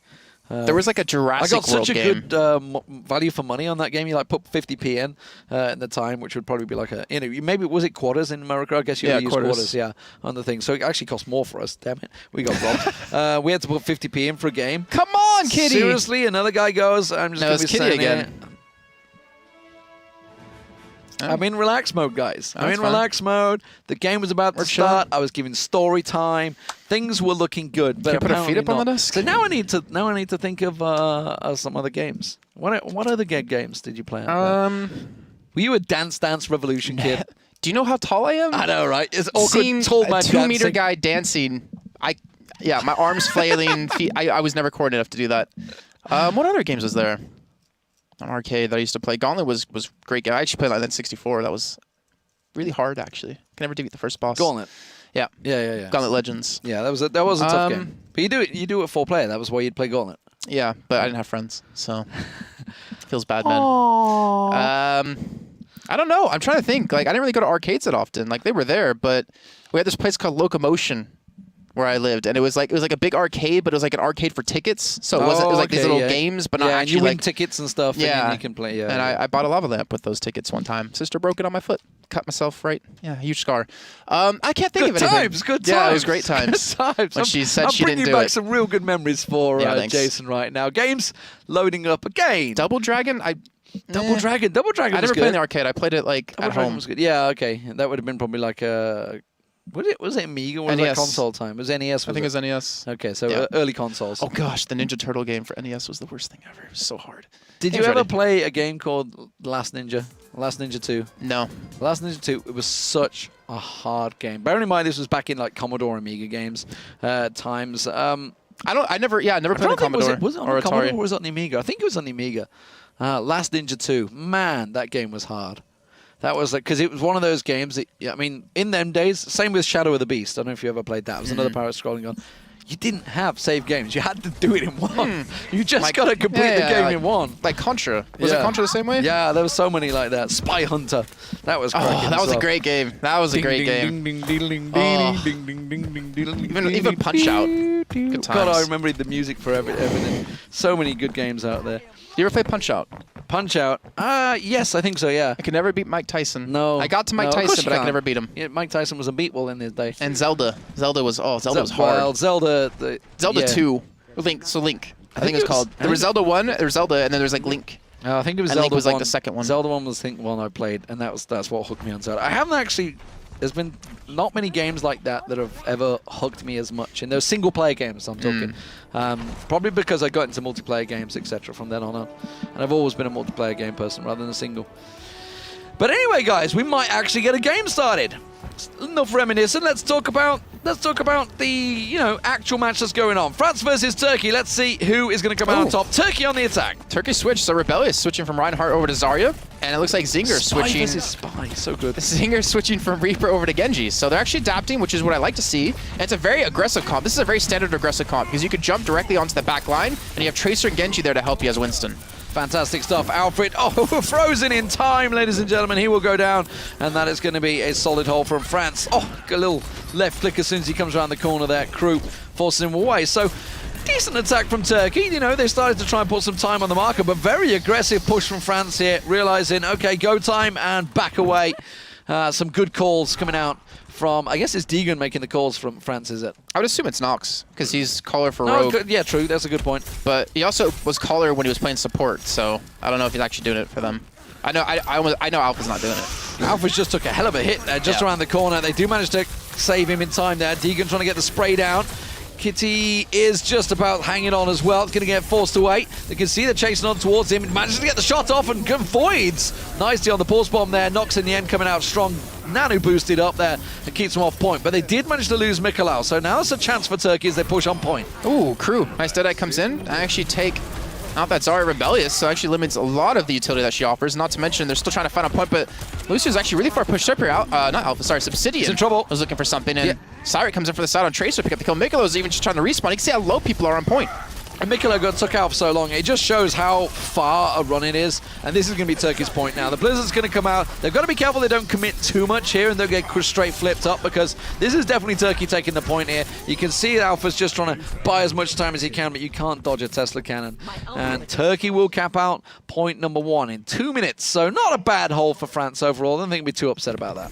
There was like a Jurassic I got World such a game. good value for money on that game. You like put 50p in the time, which would probably be like maybe was it quarters in America? I guess you use quarters, on the thing. So it actually cost more for us. Damn it, we got robbed. We had to put 50p in for a game. Come on, Kitty! Seriously, another guy goes. I'm just No, gonna be it's Kitty standing again. here. I'm in relax mode, guys. I'm in fine. relax mode. The game was about to start. I was giving story time. Things were looking good, but Can you put our apparently feet up on not. the desk? So now I need to think of some other games. What other games did you play? Were you a Dance Revolution kid? Do you know how tall I am? I know, right? It's awkward. Seeing Tall man a 2-meter dancing. guy dancing. My arms flailing. Feet. I was never coordinated enough to do that. What other games was there? An arcade that I used to play. Gauntlet was a great game. I actually played like that 64. That was really hard, actually. Can never defeat the first boss. Gauntlet. Yeah. Yeah. Gauntlet Legends. Yeah, that was a tough game. But you do it 4-player. That was why you'd play Gauntlet. Yeah, but I didn't have friends, so feels bad, man. I don't know. I'm trying to think. Like I didn't really go to arcades that often. Like they were there, but we had this place called Locomotion where I lived, and it was like a big arcade, but it was like an arcade for tickets. So it was like these little games, but not and actually you win like tickets and stuff. Yeah, and you can play. Yeah, and I bought a lava lamp with those tickets one time. Sister broke it on my foot. Cut myself right. Yeah, huge scar. I can't think of anything. Good times. Yeah, it was great times. Good times. When she said she didn't I'm do bringing back it. some real good memories for Jason right now. Games loading up again. Double Dragon. Double Dragon. Double Dragon. I never played in the arcade. I played it like Double at Dragon home. was good. Yeah, okay. That would have been probably like a. Was it Amiga or was NES. that console time? It was NES. I think it was NES. Okay, so Yeah. early consoles. Oh gosh, the Ninja Turtle game for NES was the worst thing ever. It was so hard. Did you ever play a game called Last Ninja? Last Ninja 2? No. Last Ninja 2, it was such a hard game. Bearing in mind this was back in like Commodore Amiga games times. I never played on Commodore Was it on or the Commodore Atari. or was it on the Amiga? I think it was on the Amiga. Last Ninja 2. Man, that game was hard. That was like, because it was one of those games that, I mean, in them days, same with Shadow of the Beast. I don't know if you ever played that. It was another pirate scrolling on. You didn't have save games. You had to do it in one. You just got to complete the game in one. Like Contra. Was it Contra the same way? Yeah, there was so many like that. Spy Hunter. That was Oh, that was a great game. That was a great game. Even Punch-Out. Good times. God, I remember the music for everything. So many good games out there. You ever play Punch-Out? Punch-Out? Yes, I think so, yeah. I could never beat Mike Tyson. No. I got to Mike No, of course Tyson, you but I could can't. never beat him. Yeah, Mike Tyson was unbeatable in his day. And Zelda. Zelda was hard. Well, Zelda... Zelda 2. Link. I think it was called. There was Zelda 1, there was Zelda, and then there's like Link. I think it was And Zelda Link was like 1. the second one. Zelda 1 was the one I played, and that's what hooked me on Zelda. I haven't actually... There's been not many games like that that have ever hooked me as much. And those single-player games, I'm talking. Probably because I got into multiplayer games, etc. from then on up. And I've always been a multiplayer game person rather than a single. But anyway, guys, we might actually get a game started. Enough reminiscing. Let's talk about the actual match that's going on. France versus Turkey. Let's see who is going to come out on top. Turkey on the attack. Turkey switched, so Rebellious switching from Reinhardt over to Zarya, and it looks like Zinger switching. Versus Spy. So good. Zinger switching from Reaper over to Genji. So they're actually adapting, which is what I like to see. And it's a very aggressive comp. This is a very standard aggressive comp because you could jump directly onto the back line, and you have Tracer and Genji there to help you as Winston. Fantastic stuff. Alfred, frozen in time, ladies and gentlemen. He will go down, and that is going to be a solid hole from France. A little left flick as soon as he comes around the corner there. Crew forcing him away. So, decent attack from Turkey. They started to try and put some time on the marker, but very aggressive push from France here, realizing, okay, go time and back away. Some good calls coming out from, I guess it's Deegan making the calls from France, is it? I would assume it's Nox, because he's caller for No, Rogue. yeah, true. That's a good point. But he also was caller when he was playing support, so I don't know if he's actually doing it for them. I know Alpha's not doing it. Alpha's just took a hell of a hit there, just around the corner. They do manage to save him in time there. Deegan trying to get the spray down. Kitty is just about hanging on as well. It's going to get forced away. They can see they're chasing on towards him. Manages to get the shot off and voids nicely on the pulse bomb there. Nox in the end coming out strong. Nano boosted up there and keeps them off point. But they did manage to lose Mikolau. So now it's a chance for Turkey as they push on point. Ooh, Crew. Nice Deadeye comes in. I actually take out that Zarya Rebellious, so actually limits a lot of the utility that she offers. Not to mention, they're still trying to find a point, but Lucio's actually really far pushed up here. Not Alpha, sorry, Subsidian. He's in trouble. Was looking for something, and Siret comes in for the side on Tracer, pick up the kill. Mikelow's even just trying to respawn. You can see how low people are on point. And Mikolau got took out for so long. It just shows how far a run it is. And this is going to be Turkey's point now. The Blizzard's going to come out. They've got to be careful they don't commit too much here and they'll get straight flipped up, because this is definitely Turkey taking the point here. You can see Alpha's just trying to buy as much time as he can, but you can't dodge a Tesla cannon. And Turkey will cap out point number 1 in 2 minutes. So not a bad hole for France overall. I don't think we'd be too upset about that.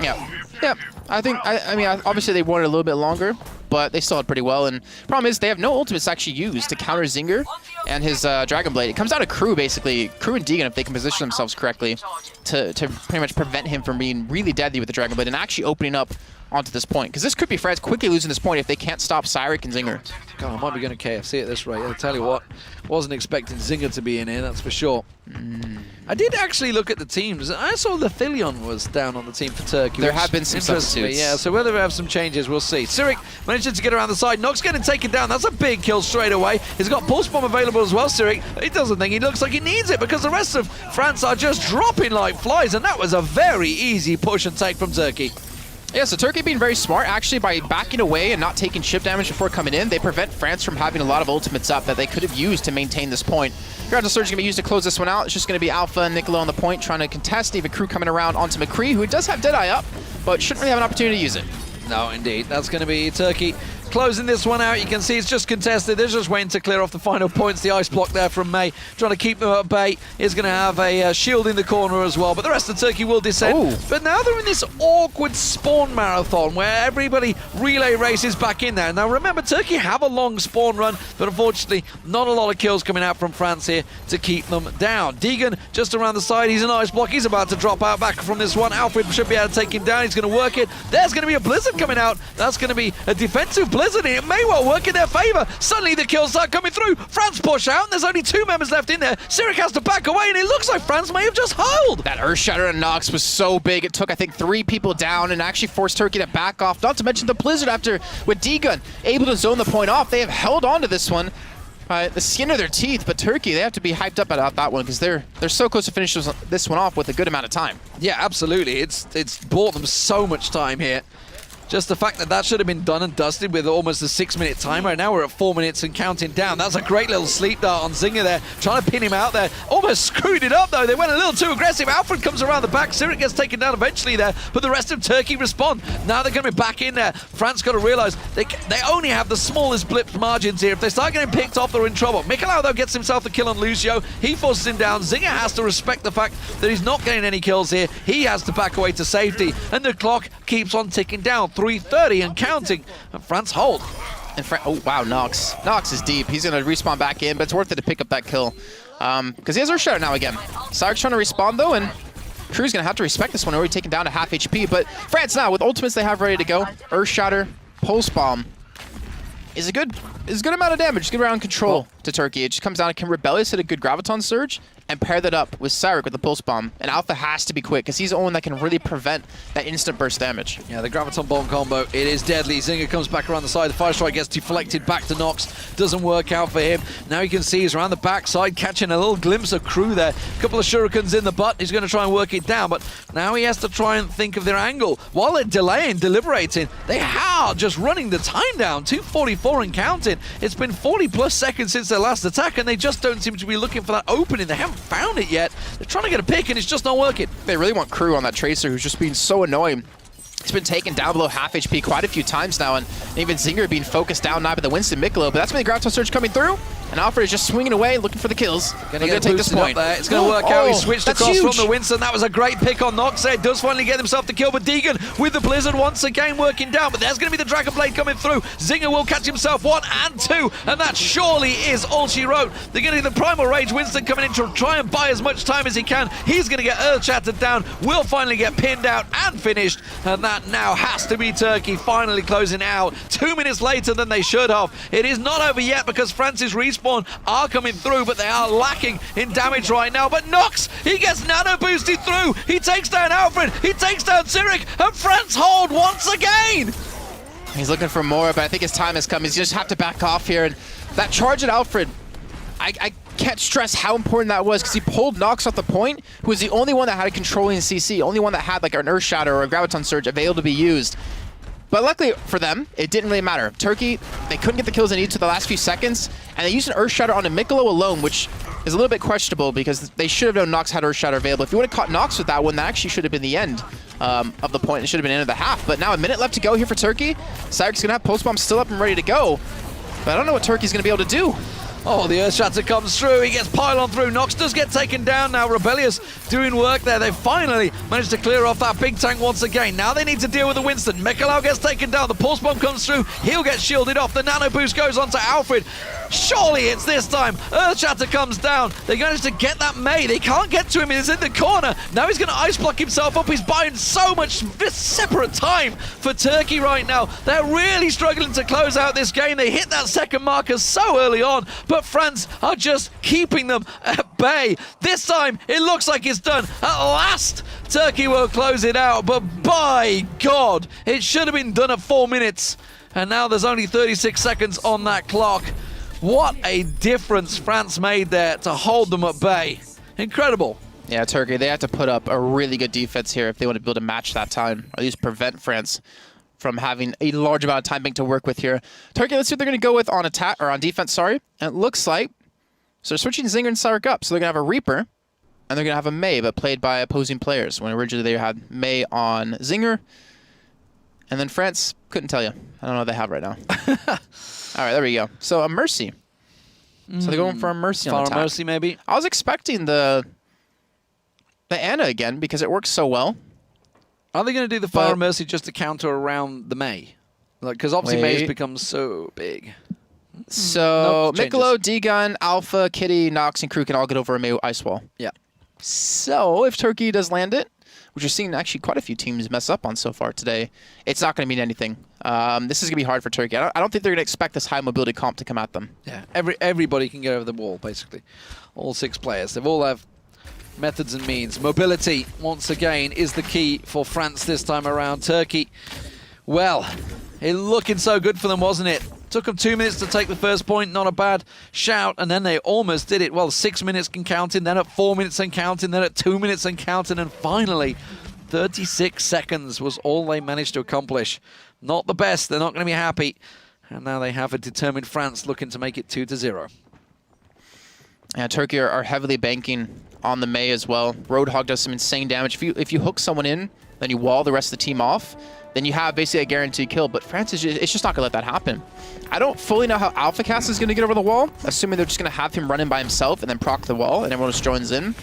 Yeah. I think, I mean, obviously they wanted a little bit longer, but they still had pretty well. And problem is they have no ultimates actually used to counter Zinger and his Dragon Blade. It comes out of Crew, basically. Crew and Deegan, if they can position themselves correctly, to pretty much prevent him from being really deadly with the Dragon Blade and actually opening up onto this point. Because this could be France quickly losing this point if they can't stop Cyric and Zinger. God, I might be going to KFC at this rate. I'll tell you what, wasn't expecting Zinger to be in here, that's for sure. I did actually look at the teams. I saw Lethilion was down on the team for Turkey. There have been some substitutes. Yeah, so whether we have some changes, we'll see. Cyric managed to get around the side. Nox getting taken down. That's a big kill straight away. He's got Pulse Bomb available as well, Cyric. He doesn't think he looks like he needs it because the rest of France are just dropping like flies, and that was a very easy push and take from Turkey. Yeah, so Turkey being very smart, actually, by backing away and not taking chip damage before coming in, they prevent France from having a lot of ultimates up that they could have used to maintain this point. Gravity Surge is going to be used to close this one out. It's just going to be Alpha and Niccolo on the point trying to contest. Even Crew coming around onto McCree, who does have Deadeye up, but shouldn't really have an opportunity to use it. No, indeed. That's going to be Turkey closing this one out. You can see it's just contested. They're just waiting to clear off the final points. The ice block there from May, trying to keep them at bay. Is going to have a shield in the corner as well, but the rest of Turkey will descend. Ooh. But now they're in this awkward spawn marathon where everybody relay races back in there. Now remember, Turkey have a long spawn run, but unfortunately not a lot of kills coming out from France here to keep them down. Deegan just around the side. He's an ice block. He's about to drop out back from this one. Alfred should be able to take him down. He's going to work it. There's going to be a Blizzard coming out. That's going to be a defensive Blizzard. It may well work in their favor. Suddenly the kills start coming through. France push out, and there's only 2 members left in there. Cyric has to back away, and it looks like France may have just hulled. That Earthshatter and Nox was so big. It took, I think, 3 people down and actually forced Turkey to back off. Not to mention the Blizzard after, with D-Gun, able to zone the point off. They have held on to this one by the skin of their teeth, but Turkey, they have to be hyped up about that one because they're so close to finish this one off with a good amount of time. Yeah, absolutely. It's bought them so much time here. Just the fact that that should have been done and dusted with almost a 6-minute timer. Now we're at 4 minutes and counting down. That's a great little sleep dart on Zinger there, trying to pin him out there. Almost screwed it up though. They went a little too aggressive. Alfred comes around the back. Cyric gets taken down eventually there, but the rest of Turkey respond. Now they're going to be back in there. France got to realize they only have the smallest blip margins here. If they start getting picked off, they're in trouble. Mikolau though gets himself the kill on Lucio. He forces him down. Zinger has to respect the fact that he's not getting any kills here. He has to back away to safety, and the clock keeps on ticking down. 3:30 and counting, and France hold. And oh wow, Nox is deep. He's gonna respawn back in, but it's worth it to pick up that kill because he has Earthshatter now again. Cyric's trying to respawn though, and Crew's gonna have to respect this one, already taken down to half HP. But France now with ultimates they have ready to go. Earthshatter, Pulse Bomb is a good amount of damage, good round control to Turkey. It just comes down to, can Rebellious hit a good Graviton Surge and pair that up with Cyric with the Pulse Bomb. And Alpha has to be quick because he's the only one that can really prevent that instant burst damage. Yeah, the Graviton Bomb combo, it is deadly. Zinger comes back around the side. The Fire Strike gets deflected back to Nox. Doesn't work out for him. Now you can see he's around the backside, catching a little glimpse of Crew there. A couple of shurikens in the butt. He's going to try and work it down, but now he has to try and think of their angle. While they're delaying, deliberating, they are just running the time down. 2:44 and counting. It's been 40 plus seconds since their last attack, and they just don't seem to be looking for that opening. They haven't found it yet. They're trying to get a pick, and it's just not working. They really want Crew on that Tracer, who's just being so annoying. He's been taken down below half HP quite a few times now, and even Zinger being focused down now by the Winston Mikolo, but that's where the Graviton Surge coming through, and And Alfred is just swinging away, looking for the kills. Gonna take this point. There. It's going to work out. He switched across huge. from the Winston. That was a great pick on Nox there. Does finally get himself the kill, but Deegan with the Blizzard once again working down. But there's going to be the Dragon Blade coming through. Zinger will catch himself 1 and 2, and that surely is all she wrote. They're going to get the Primal Rage. Winston coming in to try and buy as much time as he can. He's going to get earth shattered down. Will finally get pinned out and finished, and that now has to be Turkey finally closing out 2 minutes later than they should have. It is not over yet because France's respawn are coming through, but they are lacking in damage right now. But Nox, he gets nano boosted through. He takes down Alfred. He takes down Zurich, and France hold once again. He's looking for more, but I think his time has come. He's just have to back off here. And that charge at Alfred, I can't stress how important that was because he pulled Nox off the point, who was the only one that had a controlling CC, only one that had like an Earth Shatter or a Graviton Surge available to be used. But luckily for them, it didn't really matter. Turkey, they couldn't get the kills they needed to the last few seconds, and they used an Earth Shatter on a Mikkolo alone, which is a little bit questionable because they should have known Nox had Earth Shatter available. If you would have caught Nox with that one, that actually should have been the end of the point. It should have been the end of the half. But now a minute left to go here for Turkey. Cyric's going to have Pulse Bomb still up and ready to go. But I don't know what Turkey's going to be able to do. Oh, the Earth Shatter comes through. He gets pylon through. Nox does get taken down now. Rebellious doing work there. They finally managed to clear off that big tank once again. Now they need to deal with the Winston. Mikalau gets taken down. The Pulse Bomb comes through. He'll get shielded off. The Nano Boost goes on to Alfred. Surely it's this time. Earth Shatter comes down. They managed to get that May. They can't get to him. He's in the corner. Now he's going to ice block himself up. He's buying so much separate time for Turkey right now. They're really struggling to close out this game. They hit that second marker so early on, but France are just keeping them at bay. This time, it looks like it's done. At last, Turkey will close it out, but by God, it should have been done at 4 minutes. And now there's only 36 seconds on that clock. What a difference France made there to hold them at bay. Incredible. Yeah, Turkey, they have to put up a really good defense here if they want to be able to match that time, or at least prevent France from having a large amount of timing to work with here. Turkey, let's see what they're going to go with on attack, or on defense, sorry. And it looks like, so they're switching Zinger and Cyric up. So they're going to have a Reaper, and they're going to have a May, but played by opposing players. When originally they had May on Zinger, and then France, couldn't tell you. I don't know what they have right now. All right, there we go. So a Mercy. So they're going for a Mercy on attack. Mercy, maybe. I was expecting the Ana again because it works so well. Are they going to do the Fire Mercy just to counter around the May? Like, because obviously May's become so big. So Nope, Mikkolo, D-Gun, Alpha, Kitty, Nox, and Crew can all get over a May Ice Wall. Yeah. So if Turkey does land it, which we're seeing actually quite a few teams mess up on so far today, it's not going to mean anything. This is going to be hard for Turkey. I don't think they're going to expect this high mobility comp to come at them. Yeah, everybody can get over the wall, basically. All 6 players. They've all have methods and means. Mobility, once again, is the key for France this time around. Turkey, well, it looking so good for them, wasn't it? Took them 2 minutes to take the first point, not a bad shout, and then they almost did it. Well, 6 minutes and counting, then at 4 minutes and counting, then at 2 minutes and counting, and finally, 36 seconds was all they managed to accomplish. Not the best, they're not going to be happy. And now they have a determined France looking to make it 2-0. Yeah, Turkey are heavily banking on the May as well. Roadhog does some insane damage. If you hook someone in, then you wall the rest of the team off, then you have basically a guaranteed kill. But France is it's just not going to let that happen. I don't fully know how AlphaCast is going to get over the wall, assuming they're just going to have him run in by himself and then proc the wall, and everyone just joins in.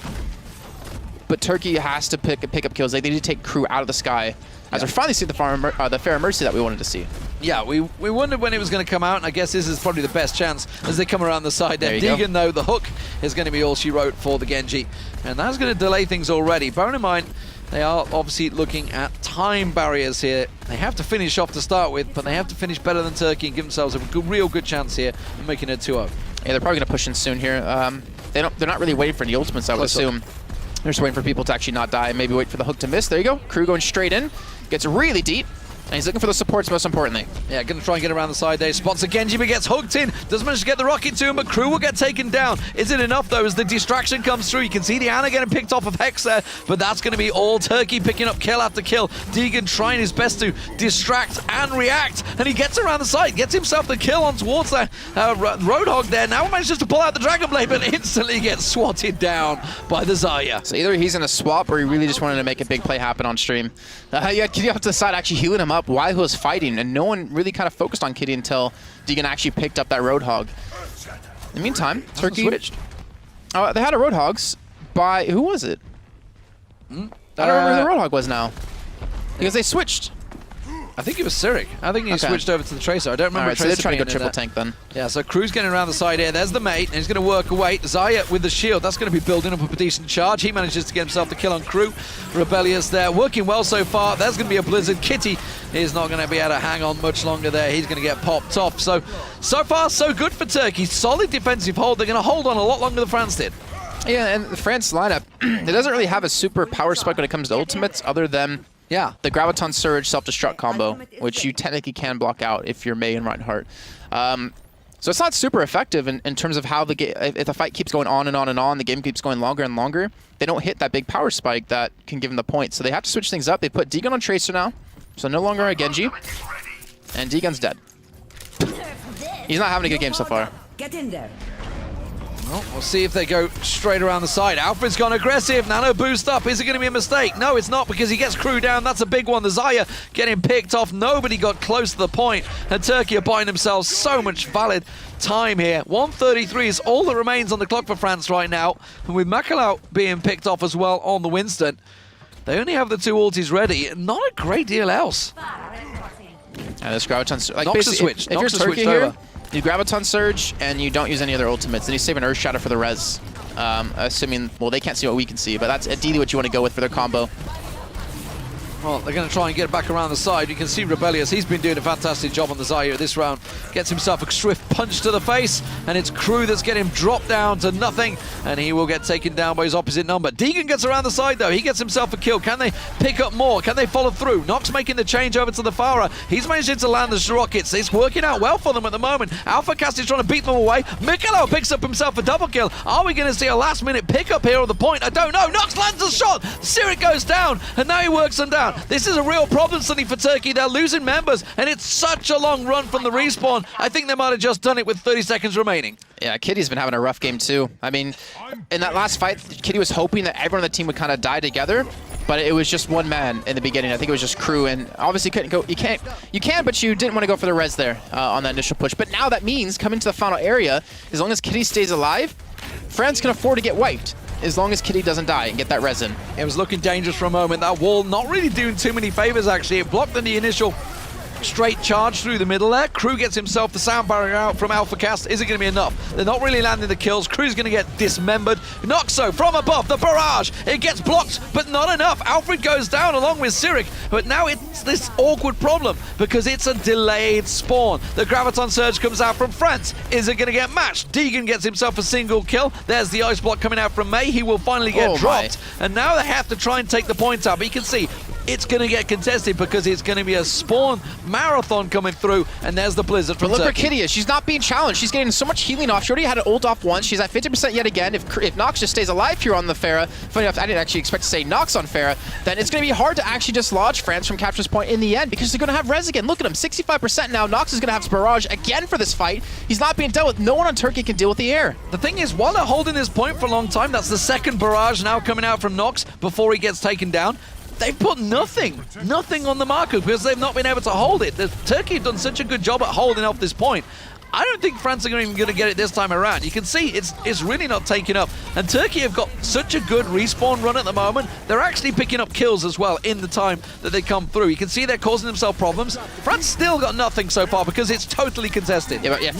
But Turkey has to pick up kills. They need to take Crew out of the sky, as we're finally seeing the Fair Mercy that we wanted to see. Yeah, we wondered when it was going to come out, and I guess this is probably the best chance as they come around the side there. Deegan, though, the hook is going to be all she wrote for the Genji, and that's going to delay things already. Bearing in mind, they are obviously looking at time barriers here. They have to finish off to start with, but they have to finish better than Turkey and give themselves a real good chance here of making it 2-0. Yeah, they're probably going to push in soon here. They're not really waiting for the ultimates, I would assume. They're just waiting for people to actually not die and maybe wait for the hook to miss. There you go. Crew going straight in. Gets really deep. And he's looking for the supports most importantly. Yeah, going to try and get around the side there. Spots a Genji, but gets hooked in. Doesn't manage to get the rocket to him, but Crew will get taken down. Is it enough, though, as the distraction comes through? You can see the Ana getting picked off of Hex there, but that's going to be all Turkey picking up kill after kill. Deegan trying his best to distract and react, and he gets around the side, gets himself the kill on towards that Roadhog there. Now manages to pull out the Dragon Blade, but instantly gets swatted down by the Zarya. So either he's in a swap or he really just wanted to make a big play happen on stream. You have to decide actually healing him up while he was fighting, and no one really kind of focused on Kitty until Deegan actually picked up that Roadhog. In the meantime, Turkey switched. They had a Roadhogs by who was it? I don't remember who the Roadhog was now because they switched. I think it was Cyric. I think he switched over to the Tracer. I don't remember. Alright, so they're trying to go triple tank then. Yeah, so Crew's getting around the side here. There's the mate, and he's going to work away. Zaya with the shield. That's going to be building up a decent charge. He manages to get himself the kill on Crew. Rebellious there. Working well so far. There's going to be a Blizzard. Kitty is not going to be able to hang on much longer there. He's going to get popped off. So far, so good for Turkey. Solid defensive hold. They're going to hold on a lot longer than France did. Yeah, and the France lineup, it doesn't really have a super power spike when it comes to ultimates other than the Graviton Surge self-destruct combo, which you technically can block out if you're Mei and Reinhardt. So it's not super effective in terms of how the game, if the fight keeps going on and on and on, the game keeps going longer and longer, they don't hit that big power spike that can give them the point. So they have to switch things up. They put D-Gun on Tracer now, so no longer a Genji, and D-Gun's dead. He's not having a good game so far. Get in there. Well, we'll see if they go straight around the side. Alfred's gone aggressive. Nano boost up. Is it going to be a mistake? No, it's not, because he gets Crew down. That's a big one. The Zaya getting picked off. Nobody got close to the point. And Turkey are buying themselves so much valid time here. 1:33 is all that remains on the clock for France right now. And with Makalau being picked off as well on the Winston, they only have the 2 ultis ready. Not a great deal else. And this Graviton, like Nox a switch. If you're Turkey here, you Graviton Surge and you don't use any other ultimates, then you save an Earth Shatter for the res. Assuming, well, they can't see what we can see, but that's ideally what you want to go with for their combo. Well, they're going to try and get back around the side. You can see Rebellious. He's been doing a fantastic job on the Zaya this round. Gets himself a swift punch to the face, and it's Crew that's getting dropped down to nothing, and he will get taken down by his opposite number. Deegan gets around the side, though. He gets himself a kill. Can they pick up more? Can they follow through? Nox making the change over to the Farah. He's managing to land the rockets. It's working out well for them at the moment. Alpha Cast is trying to beat them away. Mikaelo picks up himself a double kill. Are we going to see a last-minute pickup here on the point? I don't know. Nox lands a shot. Cyric goes down, and now he works them down. This is a real problem suddenly for Turkey. They're losing members, and it's such a long run from the respawn. I think they might have just done it with 30 seconds remaining. Yeah, Kitty's been having a rough game too. I mean, in that last fight, Kitty was hoping that everyone on the team would kind of die together, but it was just one man in the beginning. I think it was just Crew, and obviously couldn't go. You can, but you didn't want to go for the res there on that initial push. But now that means coming to the final area, as long as Kitty stays alive, France can afford to get wiped. As long as Kitty doesn't die and get that resin. It was looking dangerous for a moment. That wall not really doing too many favors, actually. It blocked the initial straight charge through the middle there. Crew gets himself the sound barrier out from Alpha Cast. Is it going to be enough? They're not really landing the kills. Crew's going to get dismembered. Noxo from above, the barrage. It gets blocked, but not enough. Alfred goes down along with Cyric, but now it's this awkward problem because it's a delayed spawn. The Graviton Surge comes out from France. Is it going to get matched? Deegan gets himself a single kill. There's the ice block coming out from Mei. He will finally get dropped. And now they have to try and take the point out. But you can see it's going to get contested because it's going to be a spawn marathon coming through, and there's the Blizzard from Turkey. But look Turkey. where Kitty is. She's not being challenged. She's getting so much healing off. She already had an ult off once. She's at 50% yet again. If Nox just stays alive here on the Pharah, funny enough, I didn't actually expect to say Nox on Pharah, then it's going to be hard to actually dislodge France from capture this point in the end because they're going to have res again. Look at him, 65% now. Nox is going to have barrage again for this fight. He's not being dealt with. No one on Turkey can deal with the air. The thing is, while they're holding this point for a long time, that's the second barrage now coming out from Nox before he gets taken down. They've put nothing on the marker because they've not been able to hold it. Turkey have done such a good job at holding off this point. I don't think France are even going to get it this time around. You can see it's really not taking up. And Turkey have got such a good respawn run at the moment. They're actually picking up kills as well in the time that they come through. You can see they're causing themselves problems. France still got nothing so far because it's totally contested. Yeah, but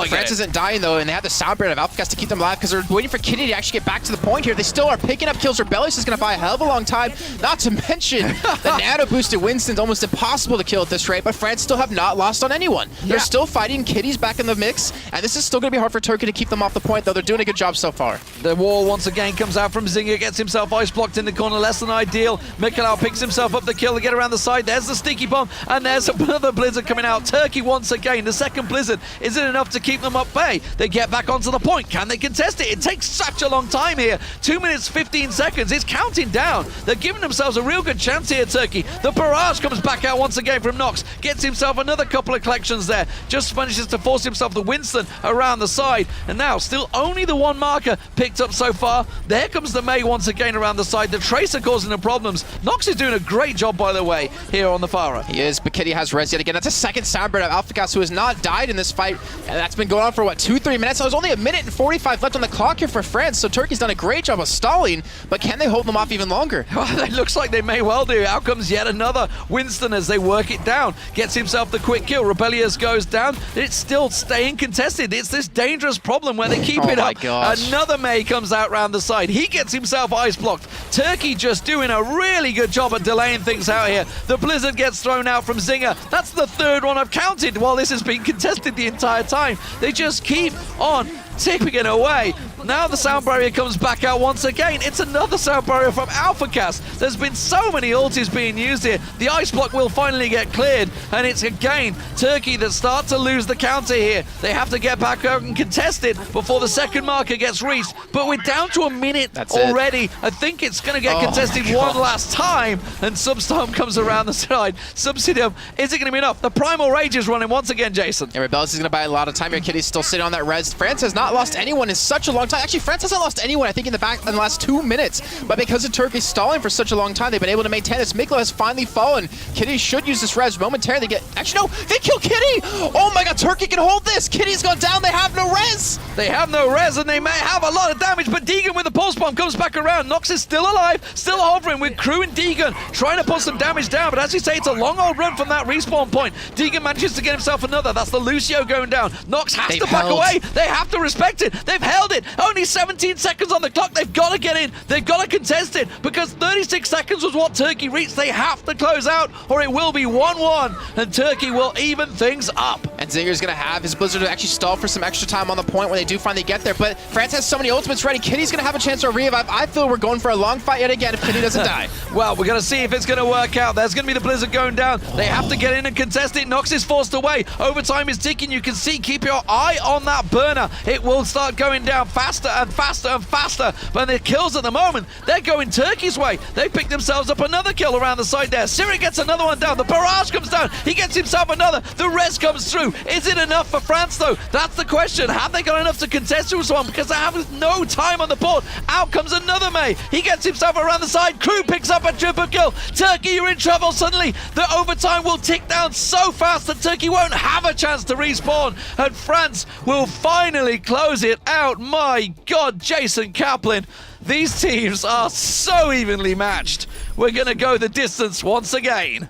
France isn't dying though, and they have the sound barrier of Alphacast to keep them alive because they're waiting for Kitty to actually get back to the point here. They still are picking up kills. Rebellious is going to buy a hell of a long time. Not to mention the nano boosted Winston's almost impossible to kill at this rate, but France still have not lost on anyone. They're still fighting. Kitty's back in the mix, and this is still going to be hard for Turkey to keep them off the point, though. They're doing a good job so far. The wall once again comes out from Zinger, gets himself ice blocked in the corner, less than ideal. Mikaelo picks himself up the kill to get around the side. There's the sticky bomb, and there's another Blizzard coming out. Turkey once again, the second Blizzard. Is it enough to keep them at bay? They get back onto the point. Can they contest it? It takes such a long time here. 2 minutes, 15 seconds. It's counting down. They're giving themselves a real good chance here, Turkey. The barrage comes back out once again from Nox. Gets himself another couple of collections there. Just manages to force himself himself the Winston around the side. And now, still only the one marker picked up so far. There comes the Mei once again around the side. The Tracer causing the problems. Nox is doing a great job, by the way, here on the Pharah. He is, but Kitty has res yet again. That's a second soundbird of AlphaGas, who has not died in this fight. And that's been going on for, what, 2-3 minutes? So there's only 1 minute and 45 left on the clock here for France, so Turkey's done a great job of stalling, but can they hold them off even longer? Well, it looks like they may well do. Out comes yet another Winston as they work it down. Gets himself the quick kill. Rebellious goes down. It's still staying contested. It's this dangerous problem where they keep it up. Gosh. Another Mei comes out round the side. He gets himself ice blocked. Turkey just doing a really good job at delaying things out here. The Blizzard gets thrown out from Zinger. That's the third one I've counted while this has been contested the entire time. They just keep on tipping it away. Now the sound barrier comes back out once again. It's another sound barrier from AlphaCast. There's been so many ultis being used here. The ice block will finally get cleared, and it's again Turkey that start to lose the counter here. They have to get back out and contest it before the second marker gets reached. But we're down to 1 minute already. I think it's going to get contested one last time, and Substorm comes around the side. Subsidium, is it going to be enough? The Primal Rage is running once again, Jason. Yeah, Rebellious is going to buy a lot of time here. Kitty's still sitting on that res. France has not lost anyone in such a long time. Actually, France hasn't lost anyone, I think, in the last 2 minutes. But because of Turkey stalling for such a long time, they've been able to maintain this. Miklo has finally fallen. Kitty should use this res momentarily. Actually, no, they kill Kitty! Oh my god, Turkey can hold this! Kitty's gone down, they have no res! They have no res, and they may have a lot of damage, but Deegan with the pulse bomb comes back around. Nox is still alive, still hovering with Crew and Deegan, trying to put some damage down, but as you say, it's a long old run from that respawn point. Deegan manages to get himself another. That's the Lucio going down. Nox has to back away. They have to respect it. They've held it. Only 17 seconds on the clock. They've got to get in. They've got to contest it, because 36 seconds was what Turkey reached. They have to close out, or it will be 1-1, and Turkey will even things up. And Zinger's going to have his Blizzard to actually stall for some extra time on the point when they do finally get there, but France has so many ultimates ready. Kitty's going to have a chance to revive. I feel we're going for a long fight yet again if Kitty doesn't die. Well, we're going to see if it's going to work out. There's going to be the Blizzard going down. They have to get in and contest it. Nox is forced away. Overtime is ticking. You can see, keep your eye on that burner. It will start going down faster and faster and faster. But the kills at the moment, they're going Turkey's way. They picked themselves up another kill around the side there. Siri gets another one down. The barrage comes down. He gets himself another. The res comes through. Is it enough for France, though? That's the question. Have they got enough to contest this one? Because they have no time on the board. Out comes another Mei. He gets himself around the side. Crew picks up a triple kill. Turkey, you're in trouble. Suddenly, the overtime will tick down so fast that Turkey won't have a chance to respawn. And France will finally close it out. My God, Jason Kaplan. These teams are so evenly matched. We're going to go the distance once again.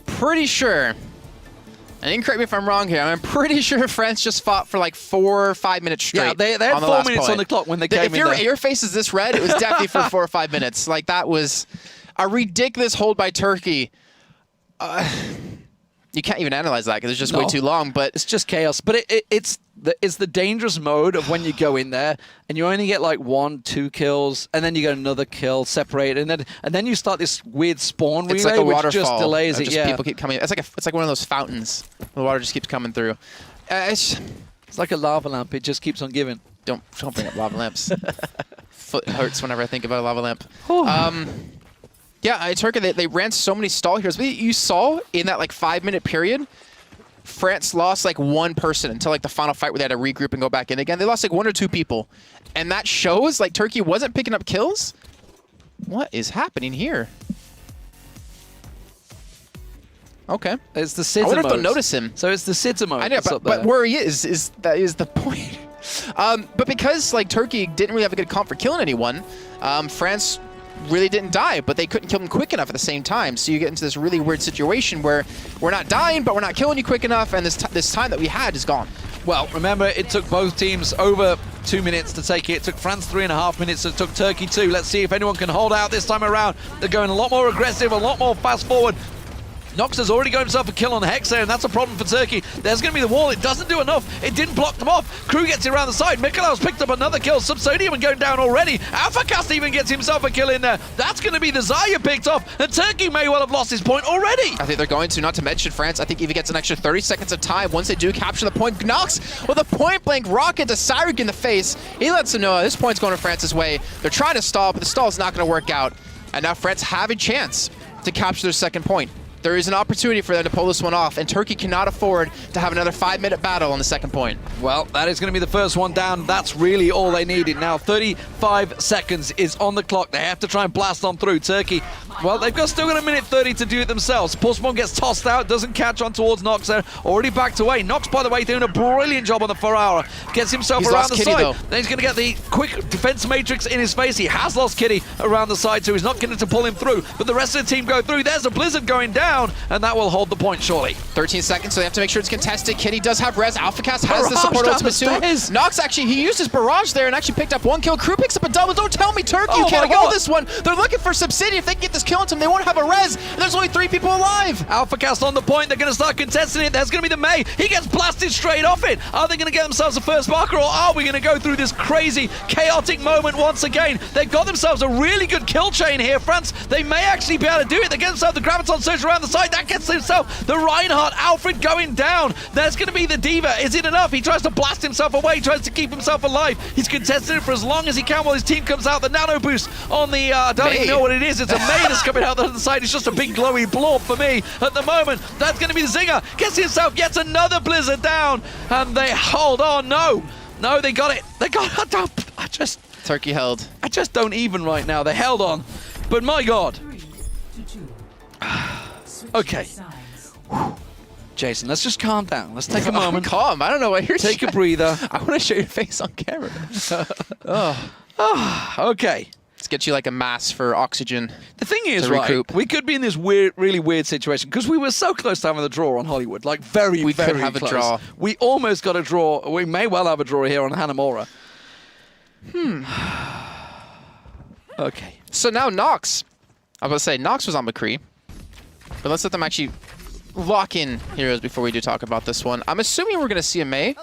Pretty sure, and correct me if I'm wrong here, I'm pretty sure France just fought for like 4 or 5 minutes straight. Yeah, they had 4 minutes on the clock when they came in there. If your face is this red, it was definitely for 4 or 5 minutes. Like, that was a ridiculous hold by Turkey. You can't even analyze that because it's just way too long. But it's just chaos. But it's the dangerous mode of when you go in there and you only get like 1-2 kills, and then you get another kill separated, and then you start this weird spawn relay, like a which waterfall. just delays it. Yeah, people keep coming. It's like one of those fountains. The water just keeps coming through. It's like a lava lamp. It just keeps on giving. Don't bring up lava lamps. Foot hurts whenever I think about a lava lamp. Yeah, Turkey, they ran so many stall heroes. But you saw in that like 5-minute period, France lost like 1 person until like the final fight where they had to regroup and go back in again. They lost like 1 or 2 people. And that shows like Turkey wasn't picking up kills. What is happening here? Okay. It's the sitter I wonder if mode. they'll notice him. So it's the sitter mode. I know, but where he is that is the point. But because like Turkey didn't really have a good comp for killing anyone, France really didn't die, but they couldn't kill them quick enough at the same time. So you get into this really weird situation where we're not dying, but we're not killing you quick enough, and this time that we had is gone. Well, remember, it took both teams over 2 minutes to take it. It took France 3.5 minutes. It took Turkey 2. Let's see if anyone can hold out this time around. They're going a lot more aggressive, a lot more fast forward. Nox has already got himself a kill on Hex there, and that's a problem for Turkey. There's going to be the wall. It doesn't do enough. It didn't block them off. Crew gets it around the side. Mikolaus picked up another kill. Subsodium going down already. AlphaCast even gets himself a kill in there. That's going to be the Zaya picked off, and Turkey may well have lost his point already. I think they're going to, not to mention France. I think EVGA gets an extra 30 seconds of time once they do capture the point. Nox with a point-blank rocket to Cyric in the face. He lets them know this point's going to France's way. They're trying to stall, but the stall is not going to work out. And now France have a chance to capture their second point. There is an opportunity for them to pull this one off, and Turkey cannot afford to have another 5-minute battle on the second point. Well, that is going to be the first one down. That's really all they needed. Now, 35 seconds is on the clock. They have to try and blast on through. Turkey, well, they've still got a minute 30 to do it themselves. Pulsmon gets tossed out, doesn't catch on towards Nox there. Already backed away. Nox, by the way, doing a brilliant job on the 4-hour. Gets himself around the side. Though. Then he's going to get the quick defense matrix in his face. He has lost Kitty around the side, so he's not getting to pull him through. But the rest of the team go through. There's a Blizzard going down, and that will hold the point, surely. 13 seconds, so they have to make sure it's contested. Kitty does have res. AlphaCast has the support ultimate too. Nox actually, he used his barrage there and actually picked up 1 kill. Crew picks up a double. Don't tell me Turkey, you can't kill this one. They're looking for Subsidian. If they can get this kill into him, they won't have a res. And there's only 3 people alive. AlphaCast on the point. They're going to start contesting it. There's going to be the May. He gets blasted straight off it. Are they going to get themselves a first marker, or are we going to go through this crazy, chaotic moment once again? They've got themselves a really good kill chain here, France. They may actually be able to do it. They get themselves the Graviton Surge around the side. That gets himself the Reinhardt. Alfred going down. There's going to be the Diva. Is it enough? He tries to blast himself away, tries to keep himself alive. He's contested it for as long as he can while his team comes out. The nano boost on the, I don't even know what it is. It's a May that's coming out the other side. It's just a big glowy blob for me at the moment. That's going to be the Zinger. Gets himself, gets another Blizzard down. And they hold on. No, they got it. They got it. Turkey held. I just don't even right now. They held on. But my God. 3 to 2. Okay. Jason, let's just calm down. Let's take a moment. Calm. I don't know what you're Take a breather. I want to show your face on camera. Okay. Let's get you like a mask for oxygen. The thing is, to right, recoup. we could be in this weird, really weird situation because we were so close to having a draw on Hollywood. Like, very, We very could have close. a draw. We almost got a draw. We may well have a draw here on Hanamura. Okay. So now Nox. I was about to say, Nox was on McCree. But let's let them actually lock in heroes before we do talk about this one. I'm assuming we're going to see a May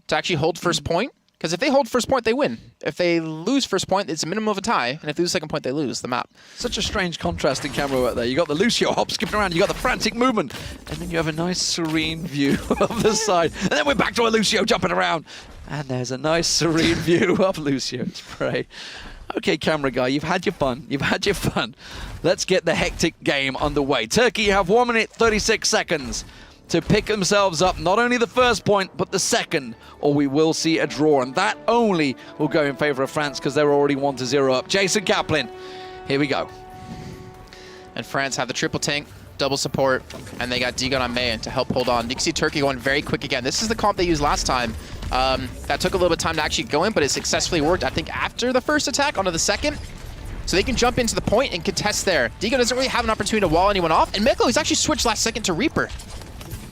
to actually hold first point. Because if they hold first point, they win. If they lose first point, it's a minimum of a tie. And if they lose second point, they lose the map. Such a strange contrast in camera work there. You got the Lucio hop skipping around, you got the frantic movement, and then you have a nice serene view of the side. And then we're back to a Lucio jumping around. And there's a nice serene view of Lucio spray. Okay, camera guy, you've had your fun. You've had your fun. Let's get the hectic game underway. Turkey have 1 minute 36 seconds to pick themselves up, not only the first point, but the second, or we will see a draw. And that only will go in favor of France because they're already 1-0 up. Jason Kaplan, here we go. And France have the triple tank, double support, and they got Digon on May to help hold on. You can see Turkey going very quick again. This is the comp they used last time. That took a little bit of time to actually go in, but it successfully worked, I think, after the first attack onto the second. So they can jump into the point and contest there. Digon doesn't really have an opportunity to wall anyone off, and Miklo, he's actually switched last second to Reaper.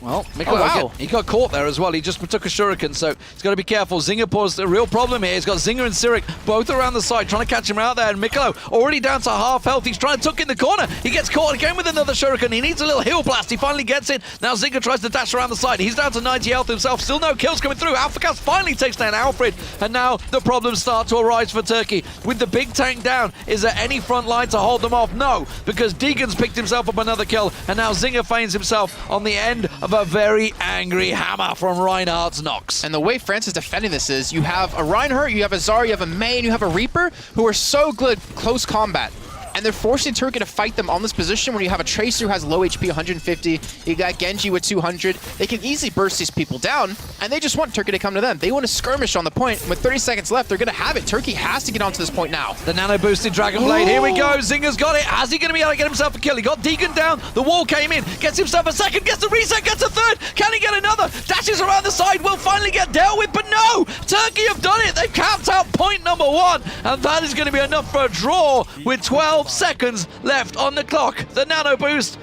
Well, Miklo, he got caught there as well. He just took a shuriken, so he's got to be careful. Zinger posed a real problem here. He's got Zinger and Cyric both around the side, trying to catch him out there. And Miklo already down to half health. He's trying to tuck in the corner. He gets caught again with another shuriken. He needs a little heal blast. He finally gets it. Now Zinger tries to dash around the side. He's down to 90 health himself. Still no kills coming through. AlphaCast finally takes down Alfred. And now the problems start to arise for Turkey. With the big tank down, is there any front line to hold them off? No, because Deegan's picked himself up another kill. And now Zinger feigns himself on the end of a very angry hammer from Reinhardt's Nox. And the way France is defending this is you have a Reinhardt, you have a Zarya, you have a May, and you have a Reaper who are so good close combat. And they're forcing Turkey to fight them on this position when you have a Tracer who has low HP, 150. You got Genji with 200. They can easily burst these people down, and they just want Turkey to come to them. They want to skirmish on the point. And with 30 seconds left, they're going to have it. Turkey has to get onto this point now. The nano-boosted Dragon Blade. Here we go. Zinger's got it. How's he going to be able to get himself a kill? He got Deegan down. The wall came in. Gets himself a second. Gets the reset. Gets a third. Can he get another? Dashes around the side. Will finally get dealt with. But no! Turkey have done it. They've capped out point number 1. And that is going to be enough for a draw with 12 seconds left on the clock. The nano boost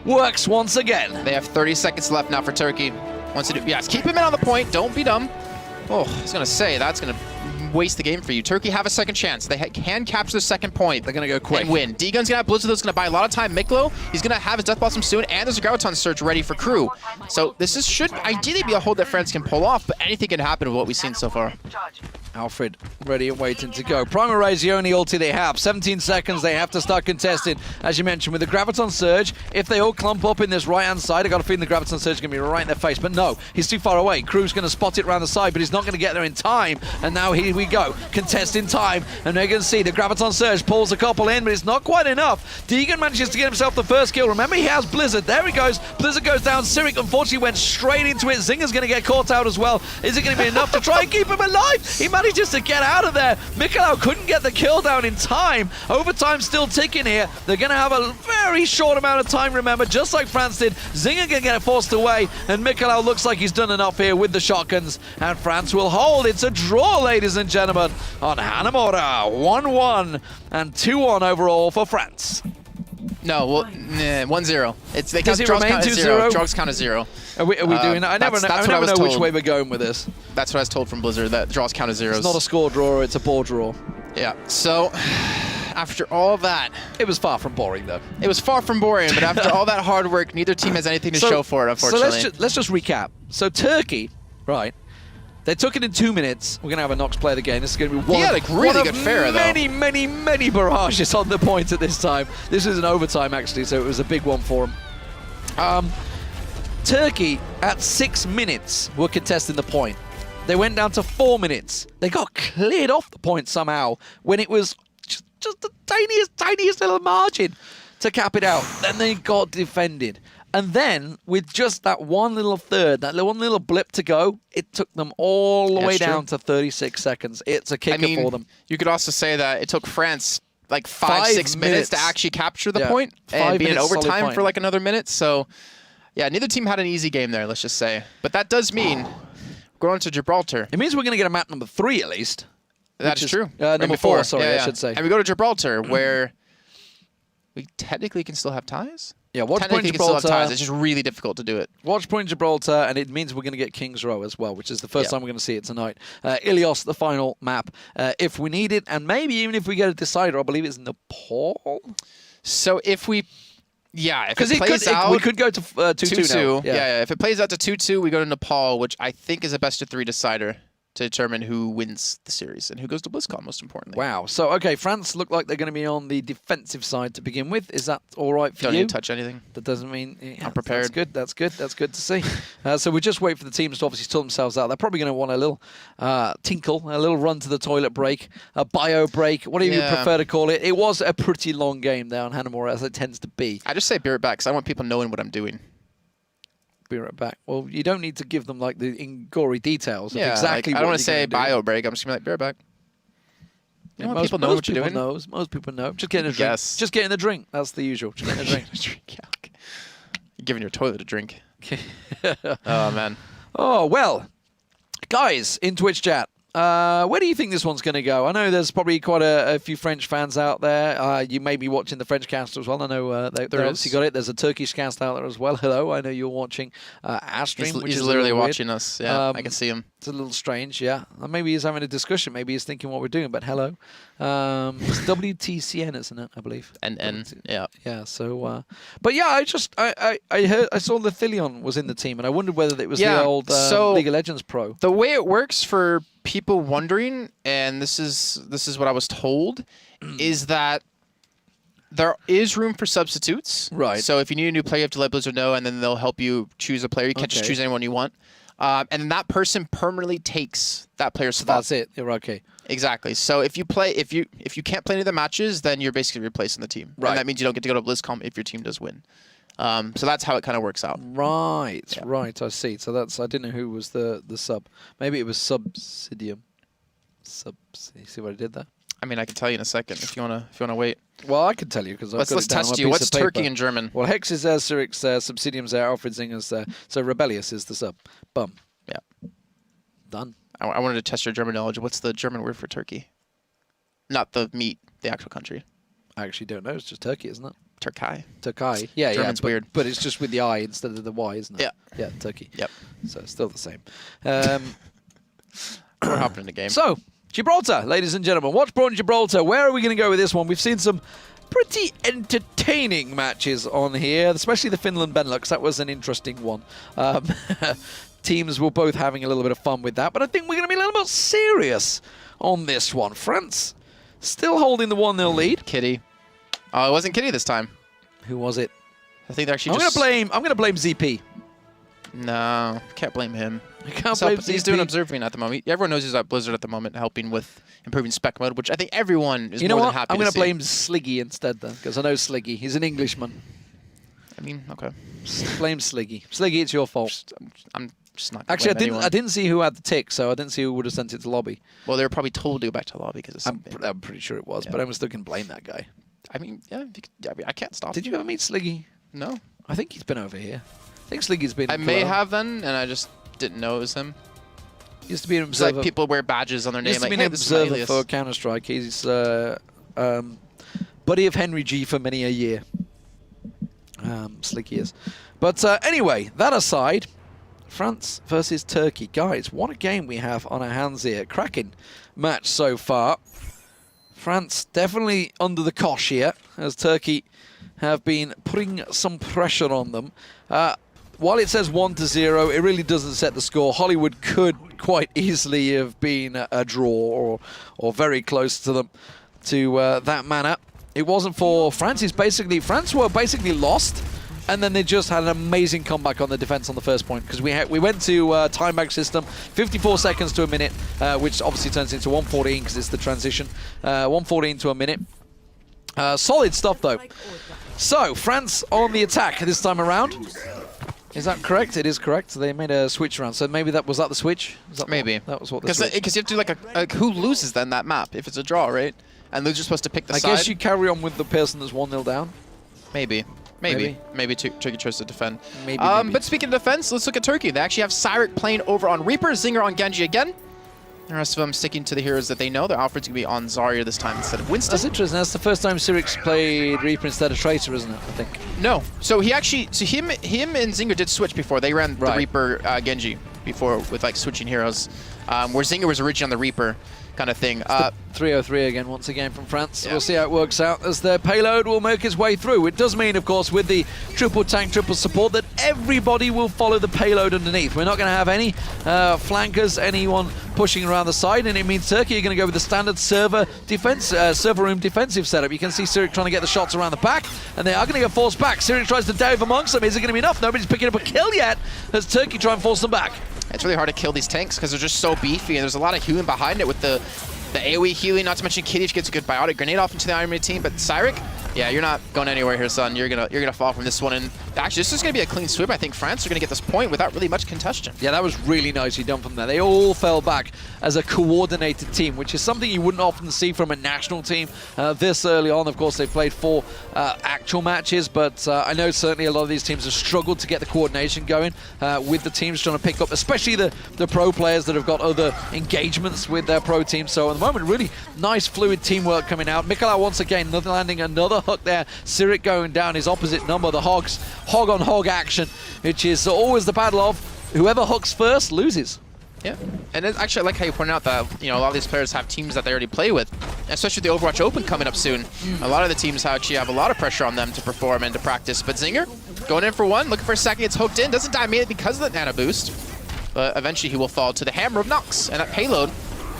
works once again. They have 30 seconds left now for Turkey. Once they do, yes, keep him in on the point. Don't be dumb. Oh, I was going to say, that's going to waste the game for you. Turkey have a second chance. They can capture the second point. They're going to go quick and win. Deegan's going to have Blizzard that's going to buy a lot of time. Miklo, he's going to have his Death Blossom soon, and there's a Graviton Surge ready for Crew. So this should ideally be a hold that France can pull off, but anything can happen with what we've seen so far. Alfred ready and waiting to go. Primer is the only ulti they have. 17 seconds, they have to start contesting. As you mentioned, with the Graviton Surge, if they all clump up in this right-hand side, I got a feeling the Graviton Surge is going to be right in their face. But no, he's too far away. Crew's going to spot it around the side, but he's not going to get there in time. And now here we go, contesting time. And they're going to see the Graviton Surge pulls a couple in, but it's not quite enough. Deegan manages to get himself the first kill. Remember, he has Blizzard. There he goes. Blizzard goes down. Cyric unfortunately went straight into it. Zinger's going to get caught out as well. Is it going to be enough to try and keep him alive? He manages to get out of there. Mikalau couldn't get the kill down in time. Overtime still ticking here. They're going to have a very short amount of time, remember, just like France did. Zinger going to get forced away, and Mikalau looks like he's done enough here with the shotguns, and France will hold. It's a draw, ladies and gentlemen, on Hanamura. 1-1 and 2-1 overall for France. No, well, 1-0. They Does it draws remain count as 2-0? 0. Draws count as 0. Are we doing that? I never know which way we're going with this. That's what I was told from Blizzard, that draws count as 0s. It's not a score draw, it's a ball draw. Yeah, so after all that... It was far from boring, though. It was far from boring, but after all that hard work, neither team has anything to show for it, unfortunately. So let's just recap. So Turkey, right, they took it in 2 minutes. We're going to have a Nox play the game. This is going to be one, really one good of fair, many barrages on the point at this time. This is an overtime, actually, so it was a big one for them. Turkey, at 6 minutes, were contesting the point. They went down to 4 minutes. They got cleared off the point somehow when it was just the tiniest little margin to cap it out. Then they got defended. And then, with just that one little third, that one little blip to go, it took them all the way down to 36 seconds. It's a kicker for them. You could also say that it took France like 5-6 minutes to actually capture the point and be in overtime for like another minute. So, yeah, neither team had an easy game there, let's just say. But that does mean going to Gibraltar. It means we're going to get a map number 3 at least. That's true. Number 4, sorry, I should say. And we go to Gibraltar, where we technically can still have ties. Yeah, watch point Gibraltar. It's just really difficult to do it. Watch point Gibraltar, and it means we're going to get King's Row as well, which is the first time we're going to see it tonight. Ilios, the final map, if we need it, and maybe even if we get a decider, I believe it's Nepal. So if we, if because it plays out, we could go to 2-2 now. Yeah, if it plays out to 2-2, we go to Nepal, which I think is a best of 3 decider to determine who wins the series and who goes to BlizzCon, most importantly. Wow. So, okay, France look like they're going to be on the defensive side to begin with. Is that all right for you? Don't need to touch anything. That doesn't mean... Yeah, I'm prepared. That's good. That's good. That's good to see. So we just wait for the teams to obviously sort themselves out. They're probably going to want a little tinkle, a little run to the toilet break, a bio break, whatever you prefer to call it. It was a pretty long game there on Hanamura, as it tends to be. I just say be right back, because I want people knowing what I'm doing. Be right back. Well, you don't need to give them like the gory details of exactly I don't want to say bio break. I'm just going to be like, be right back. You know, people know what you're doing. Most people know. Just getting a drink. Yes. Just getting a drink. That's the usual. Just getting a drink. You're giving your toilet a drink. Oh, man. Oh, well. Guys, in Twitch chat, where do you think this one's going to go? I know there's probably quite a few French fans out there. You may be watching the French cast as well. I know they obviously got it. There's a Turkish cast out there as well. Hello, I know you're watching our stream. He's literally watching us. Yeah, I can see him. It's a little strange, yeah. Maybe he's having a discussion. Maybe he's thinking what we're doing, but hello. It's WTCN, isn't it, I believe? N, yeah. Yeah, so... but yeah, I saw the Thilion was in the team, and I wondered whether it was the old League of Legends pro. The way it works for people wondering, and this is what I was told, is that there is room for substitutes. Right. So if you need a new player, you have to let Blizzard know, and then they'll help you choose a player. You can't just choose anyone you want. And then that person permanently takes that player's spot. That's it. You're okay. Exactly. So if you can't play any of the matches, then you're basically replacing the team. Right. And that means you don't get to go to BlizzCon if your team does win. So that's how it kind of works out. Right, right. I see. So I didn't know who was the sub. Maybe it was Subsidium. You see what I did there? I mean, I can tell you in a second if you wanna wait. Well, I can tell you because let's test you. What's Turkey in German? Well, Hex is there, Cyric's there, Subsidium's there, Alfred Zinger's there. So Rebellious is the sub. Bum. Yeah. Done. I wanted to test your German knowledge. What's the German word for Turkey? Not the meat, the actual country. I actually don't know. It's just Turkey, isn't it? Turkey. Turkey. Yeah, German's weird. But it's just with the I instead of the Y, isn't it? Yeah. Yeah, Turkey. Yep. So it's still the same. We're hopping in the game. So, Gibraltar, ladies and gentlemen. Watch Braun Gibraltar. Where are we going to go with this one? We've seen some pretty entertaining matches on here, especially the Finland-Benelux. That was an interesting one. teams were both having a little bit of fun with that, but I think we're going to be a little bit serious on this one. France still holding the 1-0 lead. Kitty. Oh, it wasn't Kitty this time. Who was it? I think they're actually I'm going to blame ZP. No, can't blame him. I can't blame ZP. He's doing observing at the moment. Everyone knows he's at Blizzard at the moment, helping with improving spec mode, which I think everyone is more than happy to see. I'm going to blame Sliggy instead, then, because I know Sliggy. He's an Englishman. I mean, okay. Blame Sliggy. Sliggy, it's your fault. I'm just not. Actually, I didn't see who had the tick, so I didn't see who would have sent it to lobby. Well, they were probably told to go back to lobby because of something. I'm pretty sure it was, but I'm still going to blame that guy. I mean, yeah, I can't stop. Did you ever meet Sliggy? No. I think he's been over here. I think Sliggy's been. I may have then, and I just didn't know it was him. He used to be an It's observer. like people wear badges on their name. He used to like, be hey, an this is my observer alias. for Counter-Strike. He's buddy of Henry G for many a year. Sliggy is. But anyway, that aside, France versus Turkey. Guys, what a game we have on our hands here. Cracking match so far. France definitely under the cosh here, as Turkey have been putting some pressure on them. While it says 1-0, it really doesn't set the score. Hollywood could quite easily have been a draw or very close to them to that manner. It wasn't for France. France were basically lost, and then they just had an amazing comeback on the defense on the first point, because we went to time back system, 54 seconds to a minute, which obviously turns into 1:14 because it's the transition. 1:14 to a minute. Solid stuff though. So France on the attack this time around. Is that correct? It is correct. They made a switch around. So maybe that was the switch? Maybe. That was what the switch. Because you have to do like who loses then that map if it's a draw, right? And they're just supposed to pick the side. I guess you carry on with the person that's 1-0 down. Maybe Turkey chose to defend. Maybe. But speaking of defense, let's look at Turkey. They actually have Cyric playing over on Reaper, Zinger on Genji again. The rest of them sticking to the heroes that they know. Their Alfred's going to be on Zarya this time instead of Winston. That's interesting. That's the first time Cyric's played Reaper instead of Tracer, isn't it? I think. No. So him and Zinger did switch before. They ran the Reaper Genji before with like switching heroes, where Zinger was originally on the Reaper kind of thing. 303 again, once again from France. Yeah. We'll see how it works out as their payload will make its way through. It does mean, of course, with the triple tank, triple support, that everybody will follow the payload underneath. We're not going to have any flankers, anyone pushing around the side, and it means Turkey are going to go with the standard server room defensive setup. You can see Cyric trying to get the shots around the back, and they are going to get forced back. Cyric tries to dive amongst them. Is it going to be enough? Nobody's picking up a kill yet as Turkey try and force them back. It's really hard to kill these tanks because they're just so beefy, and there's a lot of healing behind it with the AoE healing, not to mention Kitty gets a good biotic grenade off into the Iron Man team, but Cyric, yeah, you're not going anywhere here, son. You're gonna fall from this one, and actually this is gonna be a clean sweep. I think France are gonna get this point without really much contention. Yeah, that was really nicely done from there. They all fell back as a coordinated team, which is something you wouldn't often see from a national team this early on. Of course, they played 4 actual matches, but I know certainly a lot of these teams have struggled to get the coordination going with the teams trying to pick up, especially the pro players that have got other engagements with their pro team. So at the moment, really nice fluid teamwork coming out. Mikolau once again landing another hook there. Cyric going down his opposite number, the Hogs. Hog on hog action, which is always the battle of whoever hooks first loses. Yeah, and actually I like how you pointed out that a lot of these players have teams that they already play with, especially the Overwatch Open coming up soon. A lot of the teams actually have a lot of pressure on them to perform and to practice. But Zinger going in for one, looking for a second, gets hooked in, doesn't die immediately because of the nano boost, but eventually he will fall to the hammer of Nox, and that payload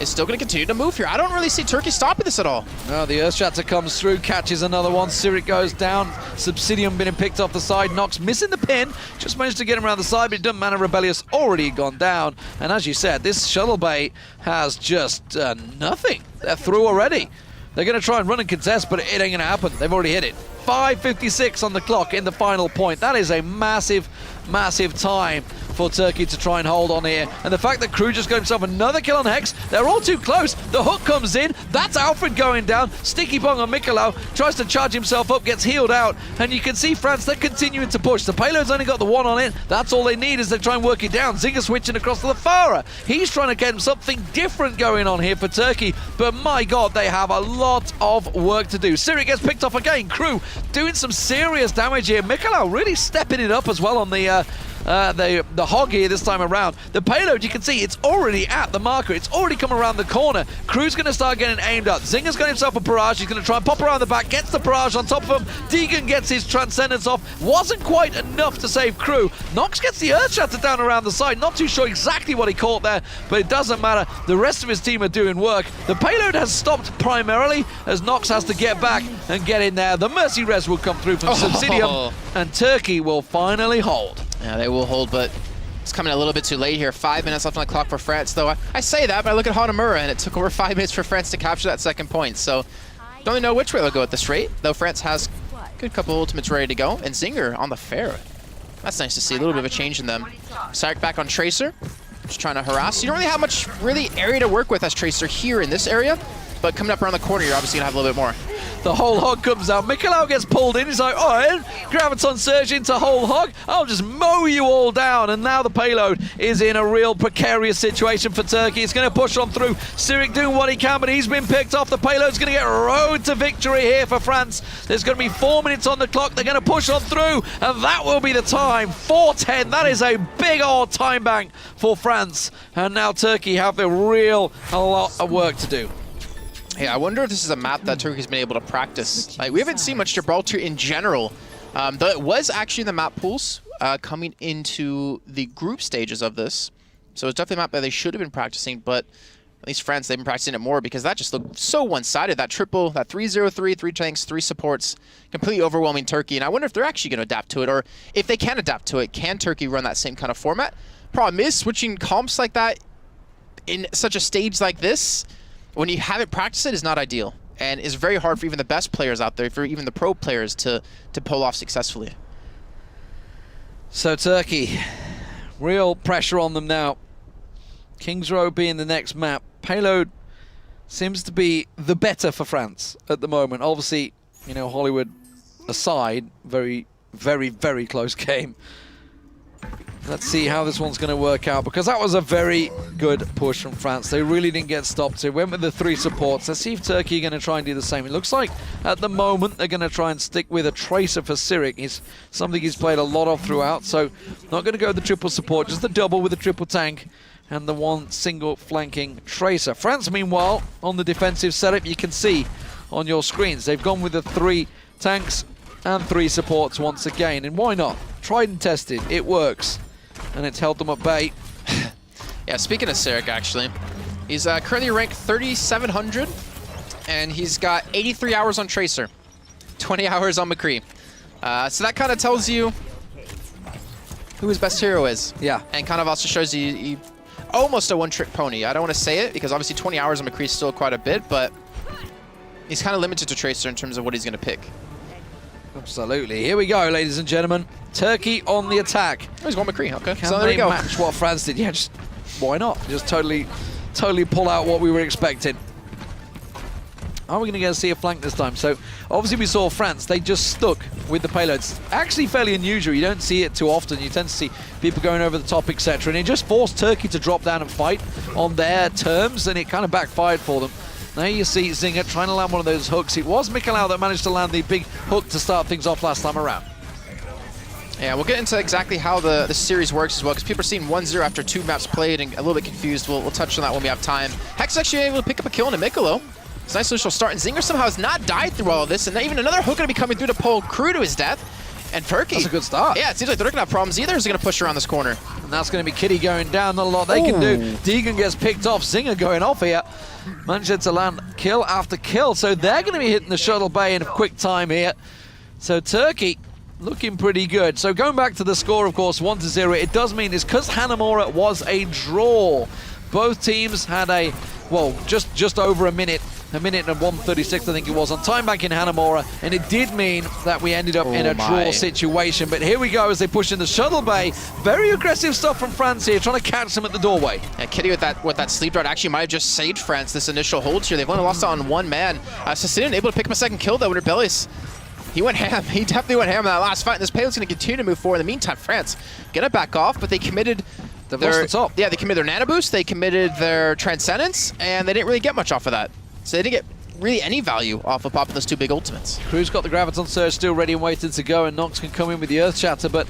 is still going to continue to move here. I don't really see Turkey stopping this at all. No, the Earth Shatter comes through, catches another one. Cyric goes down. Subsidium being picked off the side. Nox missing the pin. Just managed to get him around the side, but it doesn't matter. Rebellious already gone down. And as you said, this shuttle bay has just nothing. They're through already. They're going to try and run and contest, but it ain't going to happen. They've already hit it. 5:56 on the clock in the final point. That is a massive, massive time for Turkey to try and hold on here. And the fact that Crew just got himself another kill on Hex, they're all too close. The hook comes in. That's Alfred going down. Sticky Bong on Mikolau tries to charge himself up, gets healed out. And you can see France, they're continuing to push. The payload's only got the one on it. That's all they need as they try and work it down. Zinger switching across to the Farah. He's trying to get something different going on here for Turkey. But my God, they have a lot of work to do. Cyric gets picked off again. Crew doing some serious damage here. Mikolau really stepping it up as well on the the hog here this time around. The payload, you can see, it's already at the marker. It's already come around the corner. Crew's going to start getting aimed at. Zinger's got himself a barrage. He's going to try and pop around the back, gets the barrage on top of him. Deegan gets his transcendence off. Wasn't quite enough to save Crew. Nox gets the Earth Shatter down around the side. Not too sure exactly what he caught there, but it doesn't matter. The rest of his team are doing work. The payload has stopped primarily as Nox has to get back and get in there. The Mercy Res will come through from Subsidium, and Turkey will finally hold. Yeah, they will hold, but it's coming a little bit too late here. 5 minutes left on the clock for France, though. I say that, but I look at Hanamura, and it took over 5 minutes for France to capture that second point. So, don't really know which way they'll go at this rate, though France has a good couple ultimates ready to go. And Zinger on the fair. That's nice to see, a little bit of a change in them. Sarek back on Tracer, just trying to harass. You don't really have much area to work with as Tracer here in this area, but coming up around the corner, you're obviously going to have a little bit more. The whole hog comes out. Mikalau gets pulled in. He's like, all right, Graviton Surge into whole hog. I'll just mow you all down. And now the payload is in a real precarious situation for Turkey. It's going to push on through. Cyric doing what he can, but he's been picked off. The payload's going to get road to victory here for France. There's going to be 4 minutes on the clock. They're going to push on through, and that will be the time. 4:10. That is a big old time bank for France. And now Turkey have a lot of work to do. Yeah, I wonder if this is a map that Turkey's been able to practice. Like, we haven't seen much Gibraltar in general, though it was actually in the map pools coming into the group stages of this. So it's definitely a map that they should have been practicing, but at least France, they've been practicing it more because that just looked so one-sided. That triple, that 3-0-3, 3 tanks, 3 supports, completely overwhelming Turkey. And I wonder if they're actually going to adapt to it, or if they can adapt to it, can Turkey run that same kind of format? Problem is, switching comps like that in such a stage like this, when you haven't practiced it, is not ideal, and is very hard for even the best players out there, for even the pro players to pull off successfully. So Turkey, real pressure on them now. Kings Row being the next map. Payload seems to be the better for France at the moment. Obviously, you know, Hollywood aside, very, very, very close game. Let's see how this one's going to work out, because that was a very good push from France. They really didn't get stopped. They went with the 3 supports. Let's see if Turkey are going to try and do the same. It looks like at the moment they're going to try and stick with a Tracer for Cyric. He's something he's played a lot of throughout, so not going to go with the triple support, just the double with the triple tank and the 1 single flanking Tracer. France, meanwhile, on the defensive setup, you can see on your screens, they've gone with the 3 tanks and 3 supports once again. And why not? Tried and tested. It works. And it's held them at bay. Yeah, speaking of Cyric, actually, he's currently ranked 3,700, and he's got 83 hours on Tracer, 20 hours on McCree. So that kind of tells you who his best hero is. Yeah. And kind of also shows you he almost a one-trick pony. I don't want to say it, because obviously 20 hours on McCree is still quite a bit, but he's kind of limited to Tracer in terms of what he's going to pick. Absolutely. Here we go, ladies and gentlemen. Turkey on the attack. Oh, he's going McCree. Okay. Can so there they we go. match what France did? Yeah, just why not? Just totally pull out what we were expecting. Are we going to get to see a flank this time? So obviously we saw France. They just stuck with the payloads. Actually fairly unusual. You don't see it too often. You tend to see people going over the top, etc. And it just forced Turkey to drop down and fight on their terms, and it kind of backfired for them. Now you see Zinger trying to land one of those hooks. It was Mikalau that managed to land the big hook to start things off last time around. Yeah, we'll get into exactly how the series works as well, because people are seeing 1-0 after 2 maps played and a little bit confused. We'll touch on that when we have time. Hex actually able to pick up a kill on a Mikalo. It's a nice initial start, and Zinger somehow has not died through all of this, and even another hook going to be coming through to pull Crew to his death. And Turkey. That's a good start. Yeah, it seems like they're not going to have problems either. Is going to push around this corner. And that's going to be Kitty going down. Not a lot they can do. Deegan gets picked off. Zinger going off here. Managed to land kill after kill. So they're going to be hitting the shuttle bay in a quick time here. So Turkey looking pretty good. So going back to the score, of course, 1-0. It does mean it's because Hanamura was a draw. Both teams had a, well, just over a minute and 1:36, I think it was, on time back in Hanamura, and it did mean that we ended up in a draw situation. But here we go as they push in the shuttle bay. Very aggressive stuff from France here, trying to catch them at the doorway. Yeah, Kitty with that sleep dart actually might have just saved France this initial hold here. They've only lost out on 1 man. Sicilian able to pick up a second kill though with Rebellious. He went ham. He definitely went ham in that last fight, and this payload's going to continue to move forward. In the meantime, France gonna back off, but they committed their top. Yeah, they committed their nano boost, they committed their transcendence, and they didn't really get much off of that. So they didn't get really any value off of popping those 2 big ultimates. Crew's got the Graviton Surge still ready and waiting to go, and Nox can come in with the Earth Shatter, but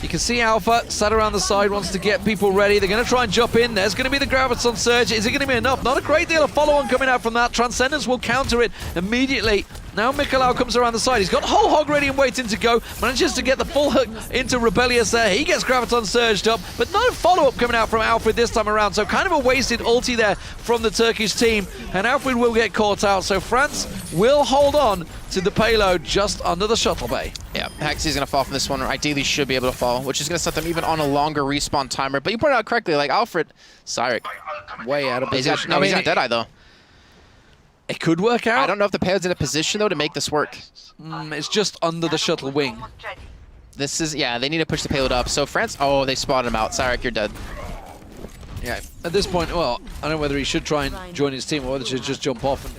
You can see Alpha sat around the side, wants to get people ready. They're going to try and jump in. There's going to be the Graviton Surge. Is it going to be enough? Not a great deal of follow-on coming out from that. Transcendence will counter it immediately. Now Mikolau comes around the side. He's got whole hog ready and waiting to go. Manages to get the full hook into Rebellious there. He gets Graviton surged up, but no follow-up coming out from Alfred this time around. So kind of a wasted ulti there from the Turkish team. And Alfred will get caught out. So France will hold on to the payload just under the shuttle bay. Yeah, Hex is going to fall from this one, or ideally should be able to fall, which is going to set them even on a longer respawn timer. But you pointed out correctly, like Alfred, Cyrix, way out of position. He's got Deadeye, though. It could work out. I don't know if the payload's in a position, though, to make this work. It's just under the shuttle wing. This is, yeah, they need to push the payload up. So France, oh, they spotted him out. Cyrix, you're dead. Yeah, at this point, well, I don't know whether he should try and join his team or whether he should just jump off and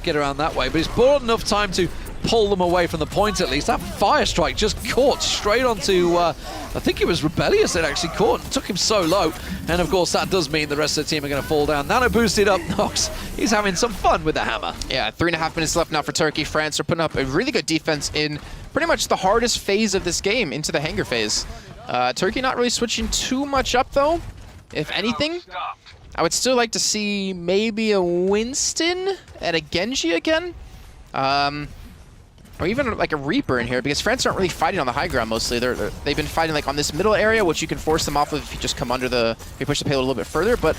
get around that way. But he's bought enough time to pull them away from the point at least. That fire strike just caught straight onto, I think it was Rebellious that actually caught and took him so low. And of course, that does mean the rest of the team are going to fall down. Nano boosted up Nox. He's having some fun with the hammer. Yeah, 3.5 minutes left now for Turkey. France are putting up a really good defense in pretty much the hardest phase of this game, into the hangar phase. Turkey not really switching too much up, though. If anything, I would still like to see maybe a Winston and a Genji again. Or even like a Reaper in here, because France aren't really fighting on the high ground mostly. They've been fighting like on this middle area, which you can force them off of if you just come under the, if you push the payload a little bit further. But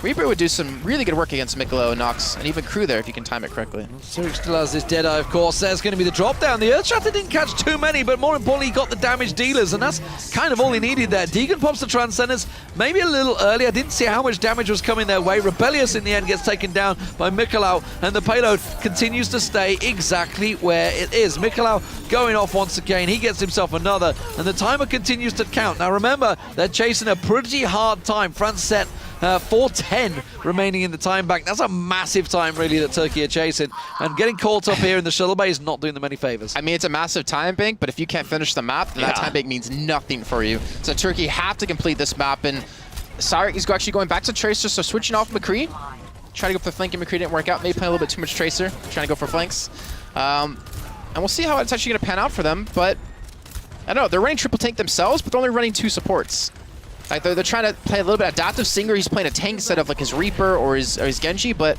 Reaper would do some really good work against Mikolau and Nox, and even Crew there if you can time it correctly. Cyrix still has this Deadeye, of course. There's going to be the drop down. The Earthshatter didn't catch too many, but more importantly, he got the damage dealers, and that's kind of all he needed there. Deegan pops the Transcendence maybe a little early. I didn't see how much damage was coming their way. Rebellious in the end gets taken down by Mikolau, and the payload continues to stay exactly where it is. Mikolau going off once again. He gets himself another, and the timer continues to count. Now remember, they're chasing a pretty hard time. France set 4:10 remaining in the time bank. That's a massive time, really, that Turkey are chasing. And getting caught up here in the shuttle bay is not doing them any favors. I mean, it's a massive time bank, but if you can't finish the map, then that time bank means nothing for you. So Turkey have to complete this map, and Cyrix is actually going back to Tracer, so switching off McCree. Trying to go for the flank, and McCree didn't work out. Maybe playing a little bit too much Tracer, trying to go for flanks. And we'll see how it's actually going to pan out for them, but I don't know. They're running triple tank themselves, but they're only running 2 supports. Like they're trying to play a little bit adaptive. Singer, he's playing a tank instead of like his Reaper or his Genji, but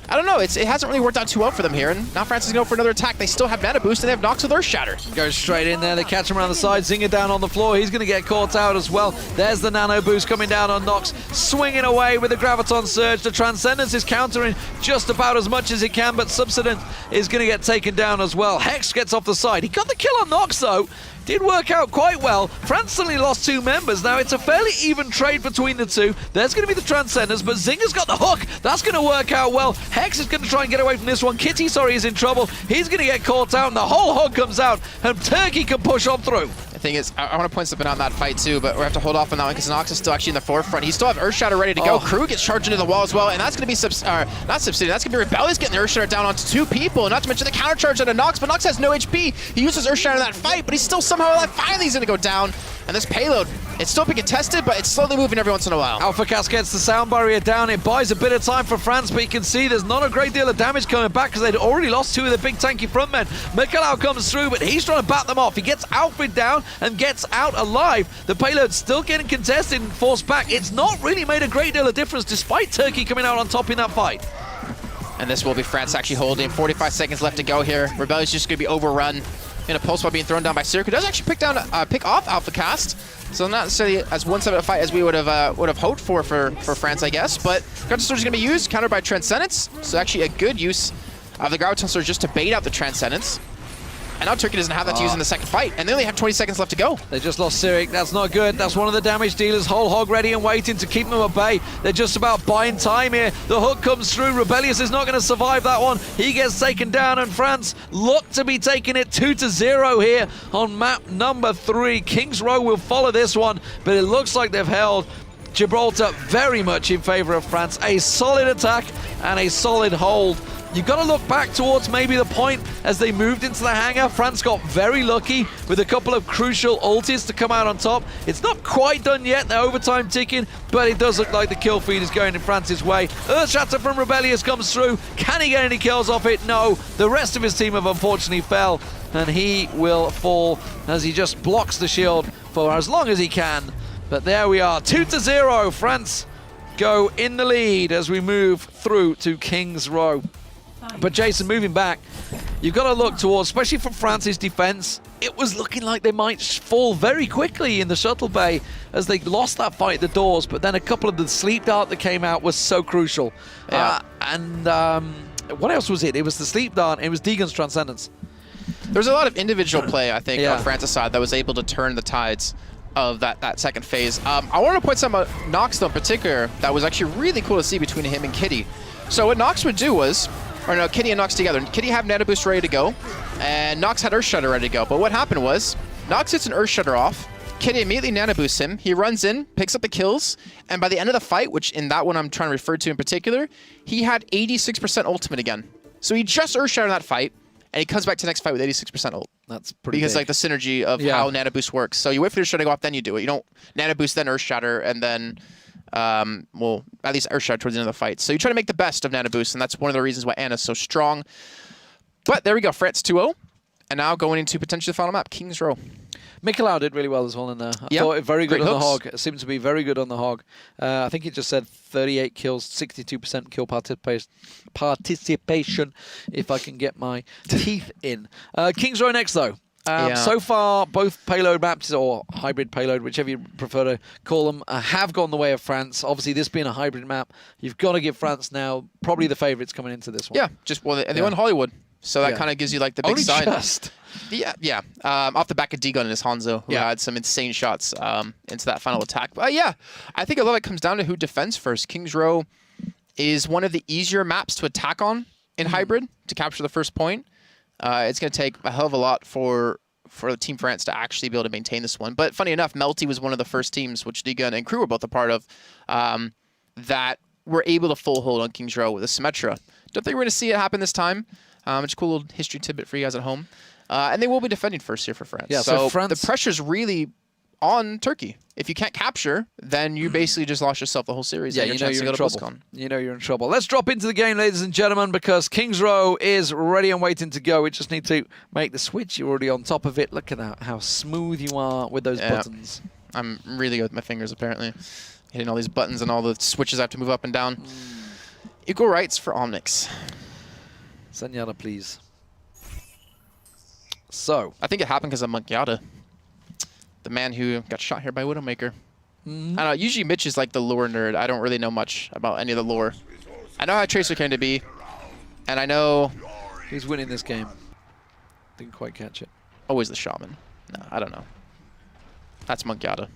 I don't know. It hasn't really worked out too well for them here. And now France is going to go for another attack. They still have mana boost, and they have Nox with Earthshatter. Goes straight in there. They catch him around the side. Zinger down on the floor. He's going to get caught out as well. There's the nano boost coming down on Nox. Swinging away with the Graviton Surge. The Transcendence is countering just about as much as it can, but Subsident is going to get taken down as well. Hex gets off the side. He got the kill on Nox, though. Did work out quite well. France suddenly lost 2 members. Now, it's a fairly even trade between the two. There's going to be the Transcendence, but Zinger's got the hook. That's going to work out well. Hex is going to try and get away from this one. Kitty, sorry, is in trouble. He's going to get caught out, and the whole hook comes out, and Turkey can push on through. The thing is, I want to point something out in that fight, too, but we have to hold off on that one because Nox is still actually in the forefront. He still have Earthshatter ready to go. Crew gets charged into the wall as well, and that's going to be, not Subsidian, that's going to be Rebellious getting the Earthshatter down onto 2 people, not to mention the counter charge out of Nox, but Nox has no HP. He uses Earthshatter in that fight, but he's still somehow alive. Finally, he's going to go down, and this payload, it's still being contested, but it's slowly moving every once in a while. Alpha Cast gets the sound barrier down. It buys a bit of time for France, but you can see there's not a great deal of damage coming back because they'd already lost 2 of the big tanky frontmen. Mikolau comes through, but he's trying to bat them off. He gets Alfred down and gets out alive. The payload's still getting contested and forced back. It's not really made a great deal of difference despite Turkey coming out on top in that fight. And this will be France actually holding. 45 seconds left to go here. Rebellion's just going to be overrun in a pulse while being thrown down by Cyrix, who does actually pick off Alpha Cast. So not necessarily as one-sided a fight as we would have hoped for France, I guess. But Graviton Surge is going to be used, countered by Transcendence. So actually a good use of the Graviton Surge just to bait out the Transcendence. And now Turkey doesn't have that to use in the second fight, and they only have 20 seconds left to go. They just lost Cyrix. That's not good. That's one of the damage dealers. Whole hog ready and waiting to keep them at bay. They're just about buying time here. The hook comes through. Rebellious is not going to survive that one. He gets taken down, and France look to be taking it 2-0 here on map number 3. Kings Row will follow this one, but it looks like they've held Gibraltar very much in favor of France. A solid attack and a solid hold You've got to look back towards maybe the point as they moved into the hangar. France got very lucky with a couple of crucial ultis to come out on top. It's not quite done yet, the overtime ticking, but it does look like the kill feed is going in France's way. Earthshatter from Rebellious comes through. Can he get any kills off it? No. The rest of his team have unfortunately fell, and he will fall as he just blocks the shield for as long as he can. But there we are, 2-0. France go in the lead as we move through to King's Row. But Jason, moving back, you've got to look towards, especially for France's defense, it was looking like they might fall very quickly in the shuttle bay as they lost that fight at the doors, but then a couple of the sleep dart that came out was so crucial. Yeah. What else was it? It was the sleep dart, it was Deegan's Transcendence. There's a lot of individual play, I think, Yeah. on France's side that was able to turn the tides of that second phase. I want to point something about Nox, though, in particular, that was actually really cool to see between him and Kitty. So what Nox would do was, or no, Kitty and Nox together. Kitty had Nano Boost ready to go, and Nox had Earth Shudder ready to go. But what happened was, Nox hits an Earth Shudder off, Kitty immediately Nano Boosts him, he runs in, picks up the kills, and by the end of the fight, which in that one I'm trying to refer to in particular, he had 86% ultimate again. So he just Earth Shudder in that fight, and he comes back to the next fight with 86% ult. That's pretty Because big. like the synergy of how Nano Boost works. So you wait for your Shatter to go off, then you do it. You don't Nano Boost, then Earth Shatter, and then, well, at least Earth Shatter towards the end of the fight. So you try to make the best of Nano Boost, and that's one of the reasons why Anna's so strong. But there we go, France 2-0. And now going into potentially the final map, King's Row. Mikolau did really well as well in there. I Yeah, thought it very good great on the hooks. hog. It seemed to be very good on the hog. I think it just said 38 kills, 62% kill participation, if I can get my teeth in. King's Row next, though. Yeah. So far, both payload maps, or hybrid payload, whichever you prefer to call them, have gone the way of France. Obviously, this being a hybrid map, you've got to give France now probably the favourites coming into this one. Yeah, just well, and they won Hollywood. So that Yeah. kind of gives you like the big Only sign. just. Yeah. Off the back of D-Gun and his Hanzo, who had some insane shots into that final attack. But yeah, I think a lot of it comes down to who defends first. King's Row is one of the easier maps to attack on in hybrid to capture the first point. It's going to take a hell of a lot for Team France to actually be able to maintain this one. But funny enough, Melty was one of the first teams, which D-Gun and Crew were both a part of, that were able to full hold on King's Row with a Symmetra. Don't think we're going to see it happen this time. It's a cool little history tidbit for you guys at home. And they will be defending first here for France. Yeah, so France, the pressure's really on Turkey. If you can't capture, then you basically just lost yourself the whole series. Yeah, and you your know chance you're to in go to trouble. BlizzCon. You know you're in trouble. Let's drop into the game, ladies and gentlemen, because King's Row is ready and waiting to go. We just need to make the switch. You're already on top of it. Look at that, how smooth you are with those buttons. I'm really good with my fingers, apparently. Hitting all these buttons and all the switches I have to move up and down. Equal rights for Omnix. Senyana, please. So, I think it happened because of Monkiata, the man who got shot here by Widowmaker. I don't know, usually Mitch is like the lore nerd. I don't really know much about any of the lore. I know how Tracer came to be, and I know... who's winning this game? Didn't quite catch it. Always the Shaman. No, I don't know. That's Monkiata.